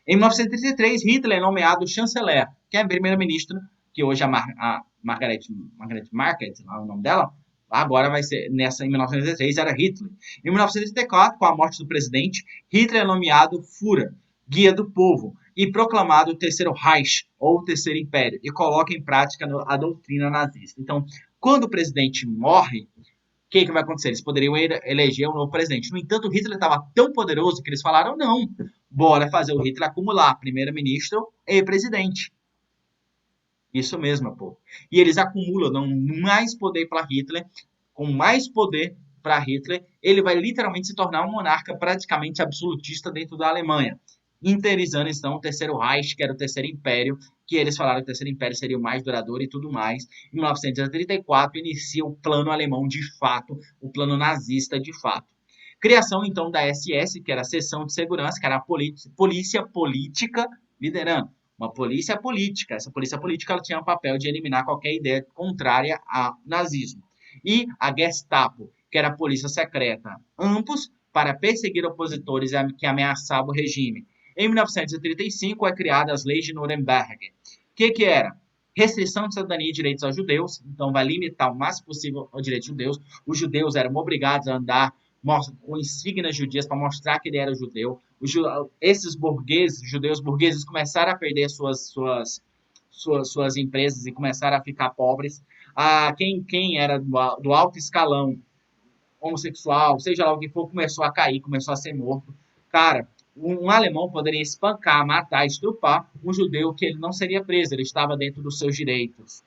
Em 1933, Hitler é nomeado chanceler, que é primeiro-ministro, que hoje é a Margaret Market, é o nome dela, agora vai ser, em 1933 era Hitler. Em 1934, com a morte do presidente, Hitler é nomeado Führer, guia do povo, e proclamado o Terceiro Reich, ou Terceiro Império, e coloca em prática a doutrina nazista. Então, quando o presidente morre, o que vai acontecer? Eles poderiam eleger um novo presidente. No entanto, Hitler estava tão poderoso que eles falaram: não, bora fazer o Hitler acumular primeiro-ministro e presidente. Isso mesmo, pô. E eles acumulam, dão mais poder para Hitler, com mais poder para Hitler, ele vai literalmente se tornar um monarca praticamente absolutista dentro da Alemanha, interizando então o Terceiro Reich, que era o Terceiro Império, que eles falaram que o Terceiro Império seria o mais duradouro e tudo mais. Em 1934 inicia o plano alemão de fato, o plano nazista de fato. Criação então da SS, que era a seção de segurança, que era a polícia política liderando. Uma polícia política. Essa polícia política ela tinha o papel de eliminar qualquer ideia contrária ao nazismo. E a Gestapo, que era a polícia secreta, ambos para perseguir opositores que ameaçavam o regime. Em 1935 é criada as leis de Nuremberg. O que era? Restrição de cidadania e direitos aos judeus, então vai limitar o máximo possível os direitos judeus. Os judeus eram obrigados a andar com insígnias judias para mostrar que ele era judeu. Esses burgueses, judeus burgueses, começaram a perder suas empresas e começaram a ficar pobres. Quem era do alto escalão, homossexual, seja lá o que for, começou a cair, começou a ser morto. Cara, um alemão poderia espancar, matar, estrupar um judeu que ele não seria preso, ele estava dentro dos seus direitos.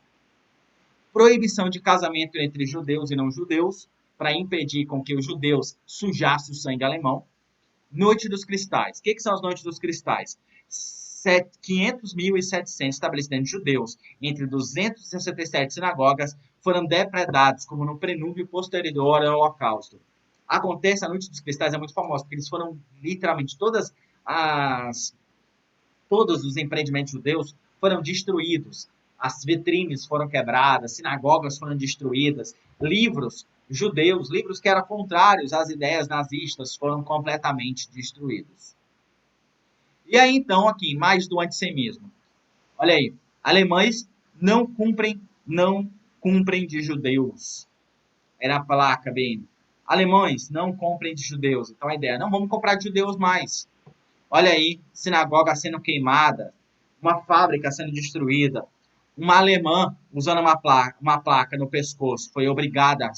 Proibição de casamento entre judeus e não judeus, para impedir com que os judeus sujassem o sangue alemão. Noite dos Cristais. O que são as Noites dos Cristais? 500.700 estabelecimentos judeus, entre 267 sinagogas, foram depredados como no prenúncio posterior ao Holocausto. Acontece, a Noite dos Cristais é muito famosa, porque eles foram literalmente todos os empreendimentos judeus foram destruídos. As vitrines foram quebradas, sinagogas foram destruídas, livros judeus, livros que eram contrários às ideias nazistas, foram completamente destruídos. E aí, então, aqui, mais do antissemismo. Olha aí, alemães não cumprem de judeus. Era a placa bem. Alemães não comprem de judeus. Então a ideia, não vamos comprar de judeus mais. Olha aí, sinagoga sendo queimada, uma fábrica sendo destruída, uma alemã usando uma placa no pescoço, foi obrigada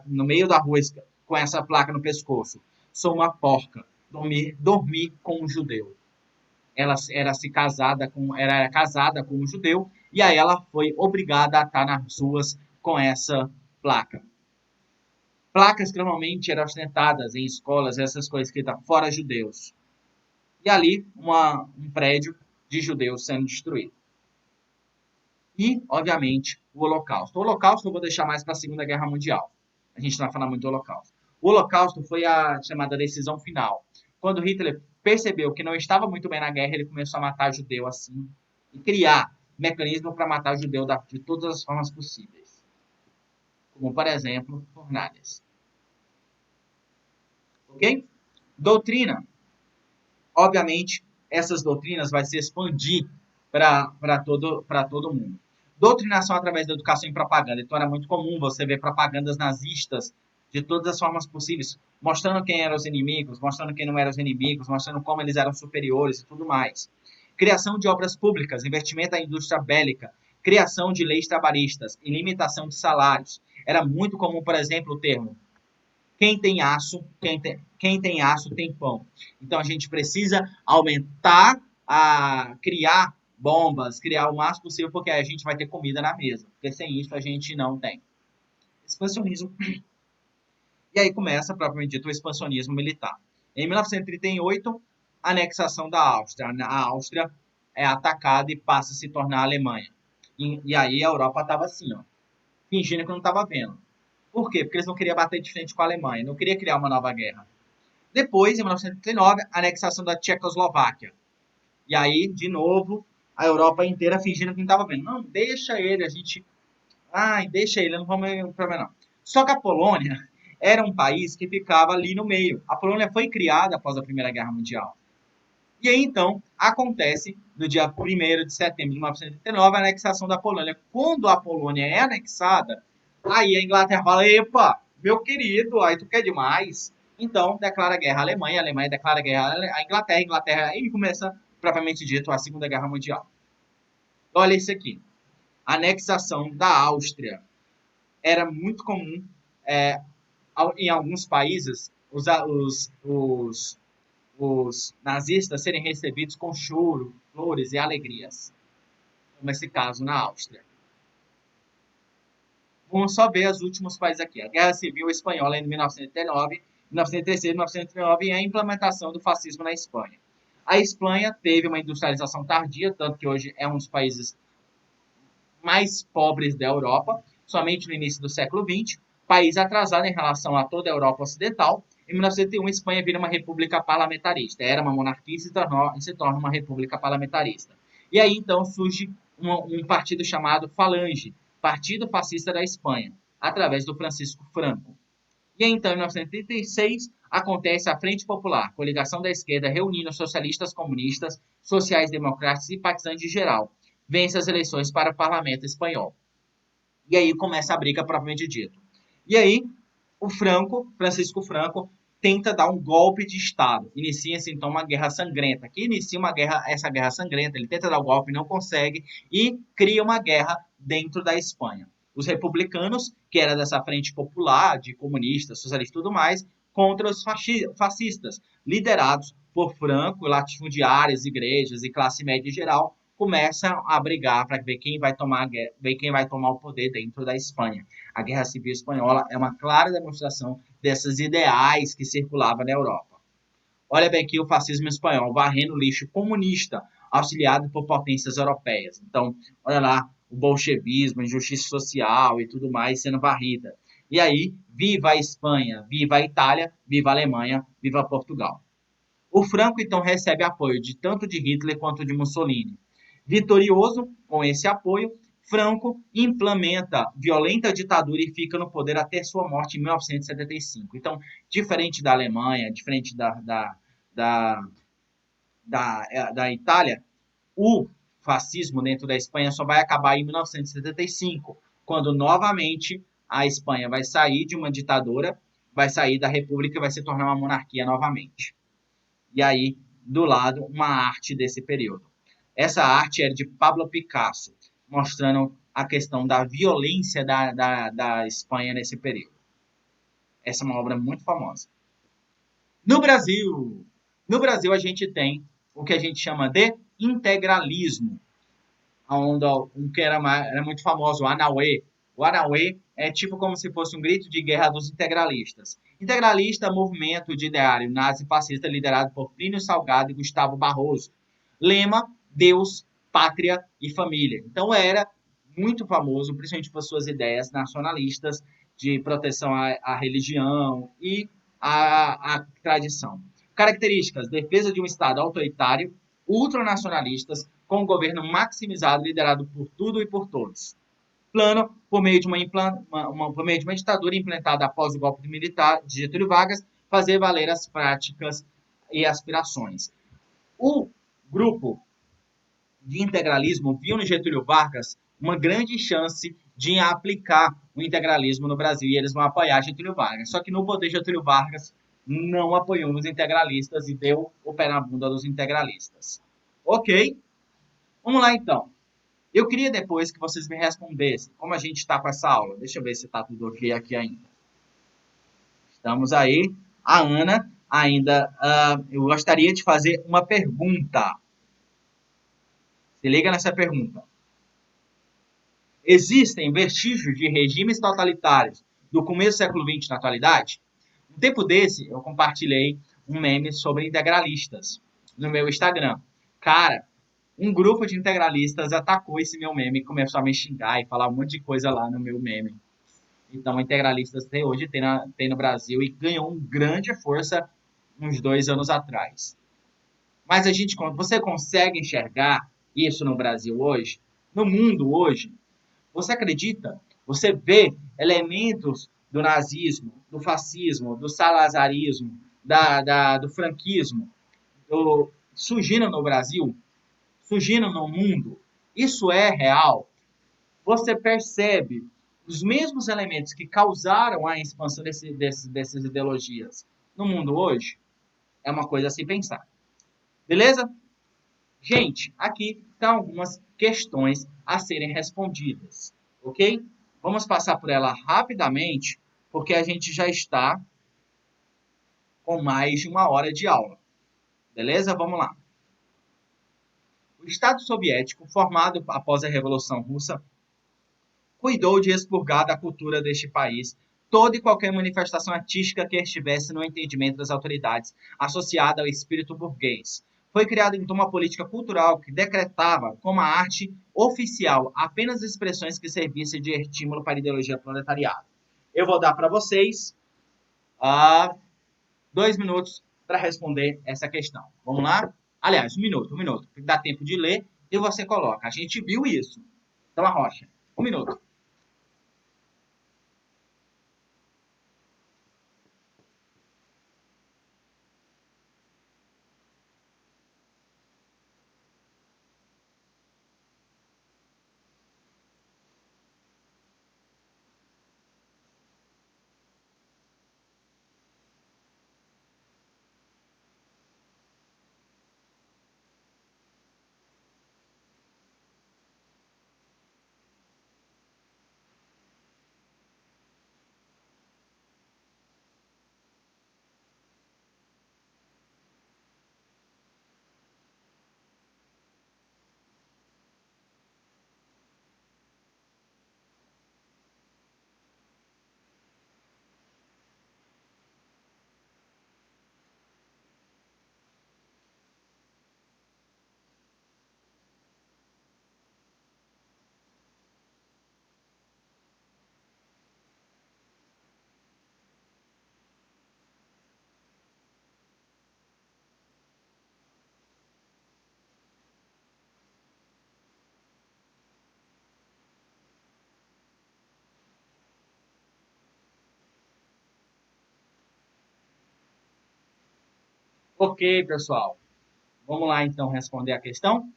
no meio da rua com essa placa no pescoço. Sou uma porca, dormir com um judeu. Ela era casada com um judeu e aí ela foi obrigada a estar nas ruas com essa placa. Placas que normalmente eram ostentadas em escolas, essas coisas que estão fora judeus. E ali um prédio de judeus sendo destruído. e, obviamente, o Holocausto. O Holocausto eu vou deixar mais para a Segunda Guerra Mundial. A gente não vai falar muito do Holocausto. O Holocausto foi a chamada decisão final. Quando Hitler percebeu que não estava muito bem na guerra, ele começou a matar judeu assim e criar mecanismo para matar judeu de todas as formas possíveis. Como, por exemplo, fornalhas. Ok? Doutrina. Obviamente, essas doutrinas vai se expandir para todo mundo. Doutrinação através da educação e propaganda. Então, era muito comum você ver propagandas nazistas de todas as formas possíveis, mostrando quem eram os inimigos, mostrando quem não eram os inimigos, mostrando como eles eram superiores e tudo mais. Criação de obras públicas, investimento na indústria bélica, criação de leis trabalhistas e limitação de salários. Era muito comum, por exemplo, o termo quem tem aço tem pão. Então a gente precisa aumentar criar bombas, criar o máximo possível, porque a gente vai ter comida na mesa. Porque sem isso a gente não tem. Expansionismo. E aí começa, propriamente dito, o expansionismo militar. Em 1938, anexação da Áustria. A Áustria é atacada e passa a se tornar a Alemanha. E aí a Europa estava assim, ó, fingindo que não estava vendo. Por quê? Porque eles não queriam bater de frente com a Alemanha, não queriam criar uma nova guerra. Depois, em 1939, a anexação da Tchecoslováquia. E aí, de novo, a Europa inteira fingindo que não estava vendo. Não, deixa ele, a gente... Ai, deixa ele, não vamos problema não. Só que a Polônia era um país que ficava ali no meio. A Polônia foi criada após a Primeira Guerra Mundial. E aí, então, acontece, no dia 1º de setembro de 1939, a anexação da Polônia. Quando a Polônia é anexada, aí a Inglaterra fala, epa, meu querido, aí tu quer demais. Então, declara guerra à Alemanha, a Alemanha declara guerra à Inglaterra, a Inglaterra, aí começa, propriamente dito, a Segunda Guerra Mundial. Olha isso aqui. A anexação da Áustria. Era muito comum, em alguns países, os nazistas serem recebidos com choro, flores e alegrias, como esse caso na Áustria. Vamos só ver os últimos países aqui. A Guerra Civil Espanhola em 1939, 1936, 1939 e a implementação do fascismo na Espanha. A Espanha teve uma industrialização tardia, tanto que hoje é um dos países mais pobres da Europa, somente no início do século XX, país atrasado em relação a toda a Europa Ocidental. Em 1901, a Espanha vira uma república parlamentarista. Era uma monarquia e se torna uma república parlamentarista. E aí, então, surge um partido chamado Falange, Partido Fascista da Espanha, através do Francisco Franco. E aí, então, em 1936, acontece a Frente Popular, coligação da esquerda reunindo socialistas comunistas, sociais-democratas e simpatizantes de geral. Vence as eleições para o parlamento espanhol. E aí começa a briga propriamente dito. E aí, o Francisco Franco, tenta dar um golpe de Estado. Inicia-se, então, uma guerra sangrenta. Que inicia essa guerra sangrenta. Ele tenta dar o golpe, não consegue, e cria uma guerra dentro da Espanha. Os republicanos, que era dessa frente popular, de comunistas, socialistas e tudo mais, contra os fascistas, liderados por Franco, latifundiários, igrejas e classe média em geral, começam a brigar para ver quem vai tomar o poder dentro da Espanha. A Guerra Civil Espanhola é uma clara demonstração desses ideais que circulavam na Europa. Olha bem aqui o fascismo espanhol, varrendo o lixo comunista, auxiliado por potências europeias. Então, olha lá, o bolchevismo, a injustiça social e tudo mais sendo varrida. E aí, viva a Espanha, viva a Itália, viva a Alemanha, viva Portugal. O Franco, então, recebe apoio tanto de Hitler quanto de Mussolini. Vitorioso com esse apoio, Franco implementa violenta ditadura e fica no poder até sua morte em 1975. Então, diferente da Alemanha, diferente da Itália, o fascismo dentro da Espanha só vai acabar em 1975, quando novamente a Espanha vai sair de uma ditadura, vai sair da república e vai se tornar uma monarquia novamente. E aí, do lado, uma arte desse período. Essa arte é de Pablo Picasso, mostrando a questão da violência da Espanha nesse período. Essa é uma obra muito famosa. No Brasil a gente tem o que a gente chama de integralismo, onde um que era muito famoso, o Anauê. O Anauê é tipo como se fosse um grito de guerra dos integralistas. Integralista, movimento de ideário nazi-fascista liderado por Plínio Salgado e Gustavo Barroso. Lema, Deus, pátria e família. Então era muito famoso, principalmente por suas ideias nacionalistas de proteção à religião e à tradição. Características: defesa de um Estado autoritário, ultranacionalistas, com um governo maximizado liderado por tudo e por todos. Plano, por meio de por meio de uma ditadura implantada após o golpe militar de Getúlio Vargas, fazer valer as práticas e aspirações. O grupo de integralismo viu no Getúlio Vargas uma grande chance de aplicar o integralismo no Brasil e eles vão apoiar Getúlio Vargas. Só que no poder, Getúlio Vargas não apoiou os integralistas e deu o pé na bunda dos integralistas. Ok? Vamos lá então. Eu queria depois que vocês me respondessem como a gente está com essa aula. Deixa eu ver se está tudo ok aqui ainda. Estamos aí. A Ana ainda... eu gostaria de fazer uma pergunta. Se liga nessa pergunta. Existem vestígios de regimes totalitários do começo do século XX na atualidade? No tempo desse, eu compartilhei um meme sobre integralistas no meu Instagram. Cara, um grupo de integralistas atacou esse meu meme e começou a me xingar e falar um monte de coisa lá no meu meme. Então, integralistas até hoje tem no Brasil e ganhou uma grande força uns 2 anos atrás. Mas você consegue enxergar isso no Brasil hoje? No mundo hoje? Você acredita? Você vê elementos do nazismo, do fascismo, do salazarismo, do franquismo surgindo no Brasil, surgindo no mundo? Isso é real? Você percebe os mesmos elementos que causaram a expansão dessas ideologias no mundo hoje? É uma coisa a se pensar. Beleza? Gente, aqui estão algumas questões a serem respondidas, ok? Vamos passar por ela rapidamente, porque a gente já está com mais de 1 hora de aula. Beleza? Vamos lá. O Estado Soviético, formado após a Revolução Russa, cuidou de expurgar da cultura deste país toda e qualquer manifestação artística que estivesse no entendimento das autoridades, associada ao espírito burguês. Foi criada então uma política cultural que decretava como a arte oficial apenas expressões que servissem de estímulo para a ideologia proletariada. Eu vou dar para vocês 2 minutos para responder essa questão. Vamos lá? Aliás, 1 minuto. Dá tempo de ler e você coloca. A gente viu isso. Então, a Rocha, 1 minuto. Ok, pessoal. Vamos lá, então, responder a questão?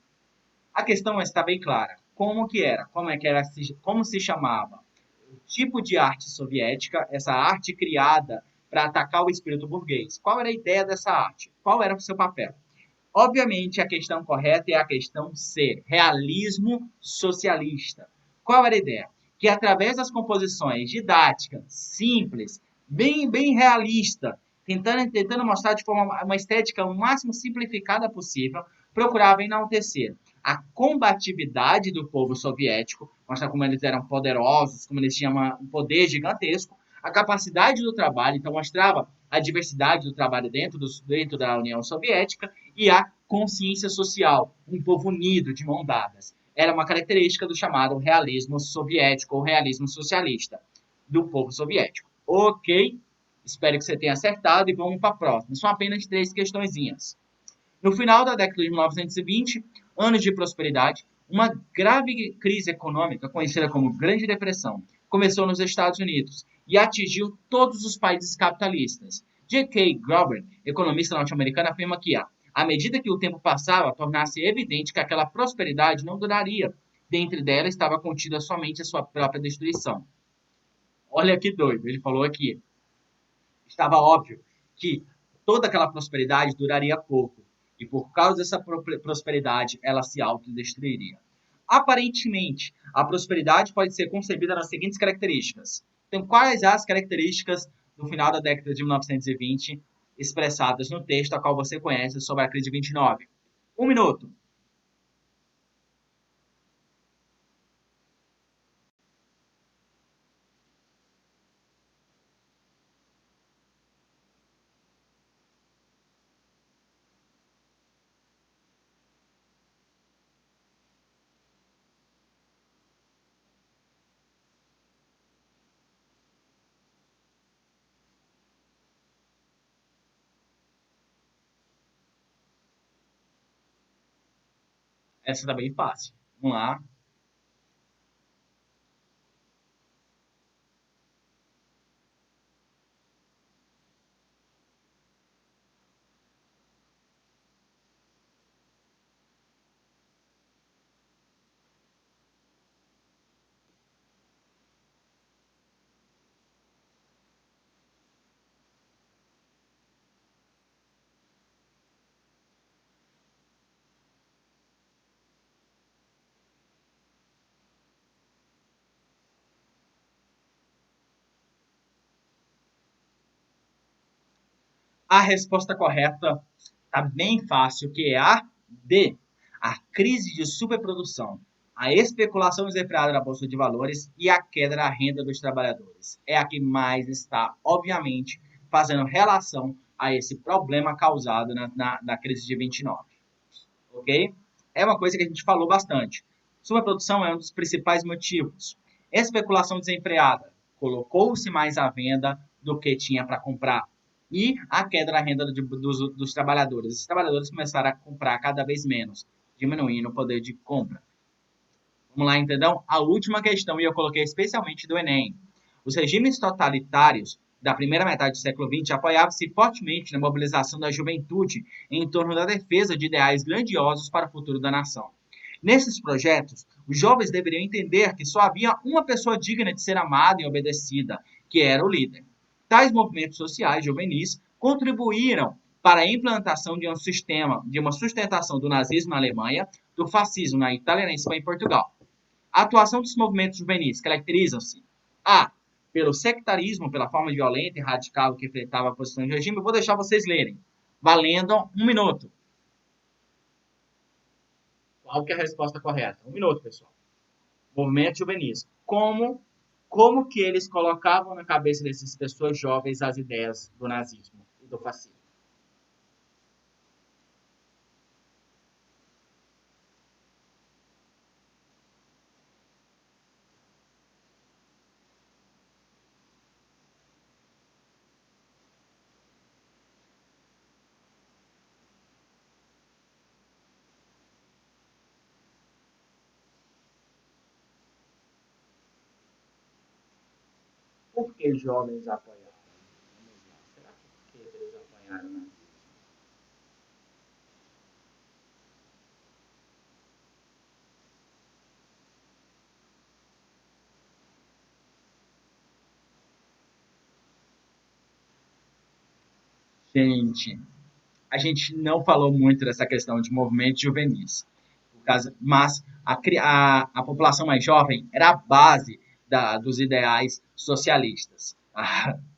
A questão está bem clara. Como que era? Como se chamava? O tipo de arte soviética, essa arte criada para atacar o espírito burguês. Qual era a ideia dessa arte? Qual era o seu papel? Obviamente, a questão correta é a questão C, realismo socialista. Qual era a ideia? Que através das composições didáticas, simples, bem realista, tentando mostrar de forma uma estética o máximo simplificada possível, procurava enaltecer a combatividade do povo soviético, mostrar como eles eram poderosos, como eles tinham um poder gigantesco, a capacidade do trabalho, então mostrava a diversidade do trabalho dentro da União Soviética e a consciência social, um povo unido, de mão dadas. era uma característica do chamado realismo soviético ou realismo socialista do povo soviético. Ok? Espero que você tenha acertado e vamos para a próxima. São apenas 3 questõezinhas. No final da década de 1920, anos de prosperidade, uma grave crise econômica, conhecida como Grande Depressão, começou nos Estados Unidos e atingiu todos os países capitalistas. J.K. Glauber, economista norte-americano, afirma que, à medida que o tempo passava, tornasse evidente que aquela prosperidade não duraria. Dentre dela estava contida somente a sua própria destruição. Olha que doido, ele falou aqui. Estava óbvio que toda aquela prosperidade duraria pouco. E por causa dessa prosperidade, ela se autodestruiria. Aparentemente, a prosperidade pode ser concebida nas seguintes características. Então, quais as características do final da década de 1920 expressadas no texto a qual você conhece sobre a crise de 29? Um minuto. Essa está bem fácil. Vamos lá. A resposta correta está bem fácil, que é a D. A crise de superprodução, a especulação desenfreada na bolsa de valores e a queda da renda dos trabalhadores. É a que mais está, obviamente, fazendo relação a esse problema causado na crise de 29. Ok? É uma coisa que a gente falou bastante. Superprodução é um dos principais motivos. Especulação desenfreada. Colocou-se mais à venda do que tinha para comprar. E a queda da renda dos trabalhadores. Os trabalhadores começaram a comprar cada vez menos, diminuindo o poder de compra. Vamos lá, entendeu? A última questão, e eu coloquei especialmente do Enem. Os regimes totalitários da primeira metade do século XX apoiavam-se fortemente na mobilização da juventude em torno da defesa de ideais grandiosos para o futuro da nação. Nesses projetos, os jovens deveriam entender que só havia uma pessoa digna de ser amada e obedecida, que era o líder. Tais movimentos sociais juvenis contribuíram para a implantação de um sistema, de uma sustentação do nazismo na Alemanha, do fascismo na Itália, na Espanha e Portugal. A atuação dos movimentos juvenis caracterizam-se a. Pelo sectarismo, pela forma violenta e radical que enfrentava a posição de regime. Eu vou deixar vocês lerem. Valendo um minuto. Qual que é a resposta correta? Um minuto, pessoal. Movimentos juvenis. Como que eles colocavam na cabeça dessas pessoas jovens as ideias do nazismo e do fascismo? Por que jovens apoiaram? Vamos lá. Será que eles apoiaram o nazismo? Gente, a gente não falou muito dessa questão de movimentos juvenis, mas a população mais jovem era a base dos ideais socialistas,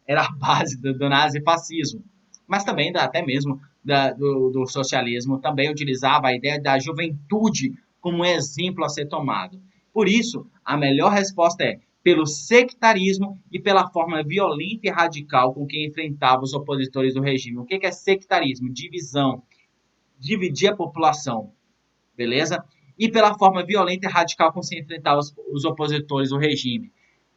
era a base do nazifascismo, mas também até mesmo do socialismo, também utilizava a ideia da juventude como um exemplo a ser tomado. Por isso, a melhor resposta é pelo sectarismo e pela forma violenta e radical com que enfrentava os opositores do regime. O que é sectarismo? Divisão, dividir a população, beleza? e pela forma violenta e radical como se enfrentava os opositores ao regime.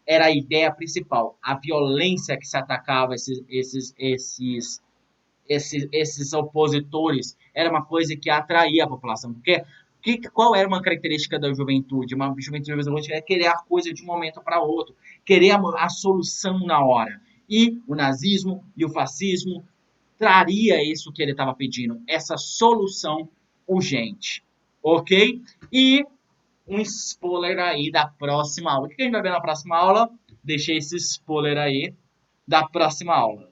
Era a ideia principal, a violência que se atacava esses opositores, era uma coisa que atraía a população. Porque qual era uma característica da juventude? Uma juventude resolute é querer a coisa de um momento para outro, querer a solução na hora. E o nazismo e o fascismo traria isso que ele estava pedindo, essa solução urgente. Ok? E um spoiler aí da próxima aula. O que a gente vai ver na próxima aula? Deixei esse spoiler aí da próxima aula.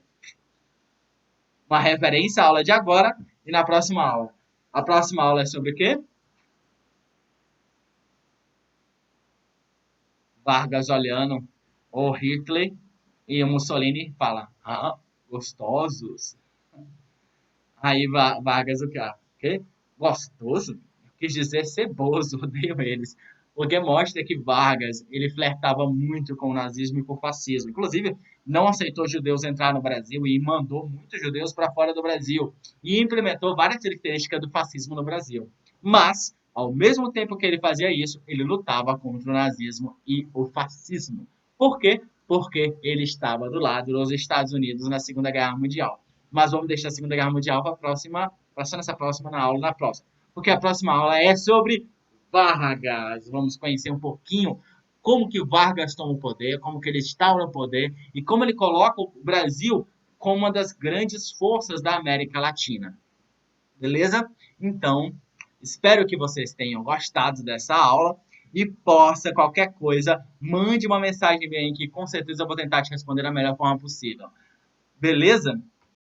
Uma referência à aula de agora e na próxima aula. A próxima aula é sobre o quê? Vargas olhando o Hitler e o Mussolini fala, gostosos. Aí Vargas o quê? Gostoso? Quis dizer ceboso, odeio eles. Porque mostra que Vargas, ele flertava muito com o nazismo e com o fascismo. Inclusive, não aceitou judeus entrar no Brasil e mandou muitos judeus para fora do Brasil. E implementou várias características do fascismo no Brasil. Mas, ao mesmo tempo que ele fazia isso, ele lutava contra o nazismo e o fascismo. Por quê? Porque ele estava do lado dos Estados Unidos na Segunda Guerra Mundial. Mas vamos deixar a Segunda Guerra Mundial para a próxima, passando essa próxima na aula na próxima. Porque a próxima aula é sobre Vargas. Vamos conhecer um pouquinho como que Vargas toma o poder, como que ele está no poder e como ele coloca o Brasil como uma das grandes forças da América Latina. Beleza? Então, espero que vocês tenham gostado dessa aula e possa, qualquer coisa, mande uma mensagem bem que com certeza eu vou tentar te responder da melhor forma possível. Beleza?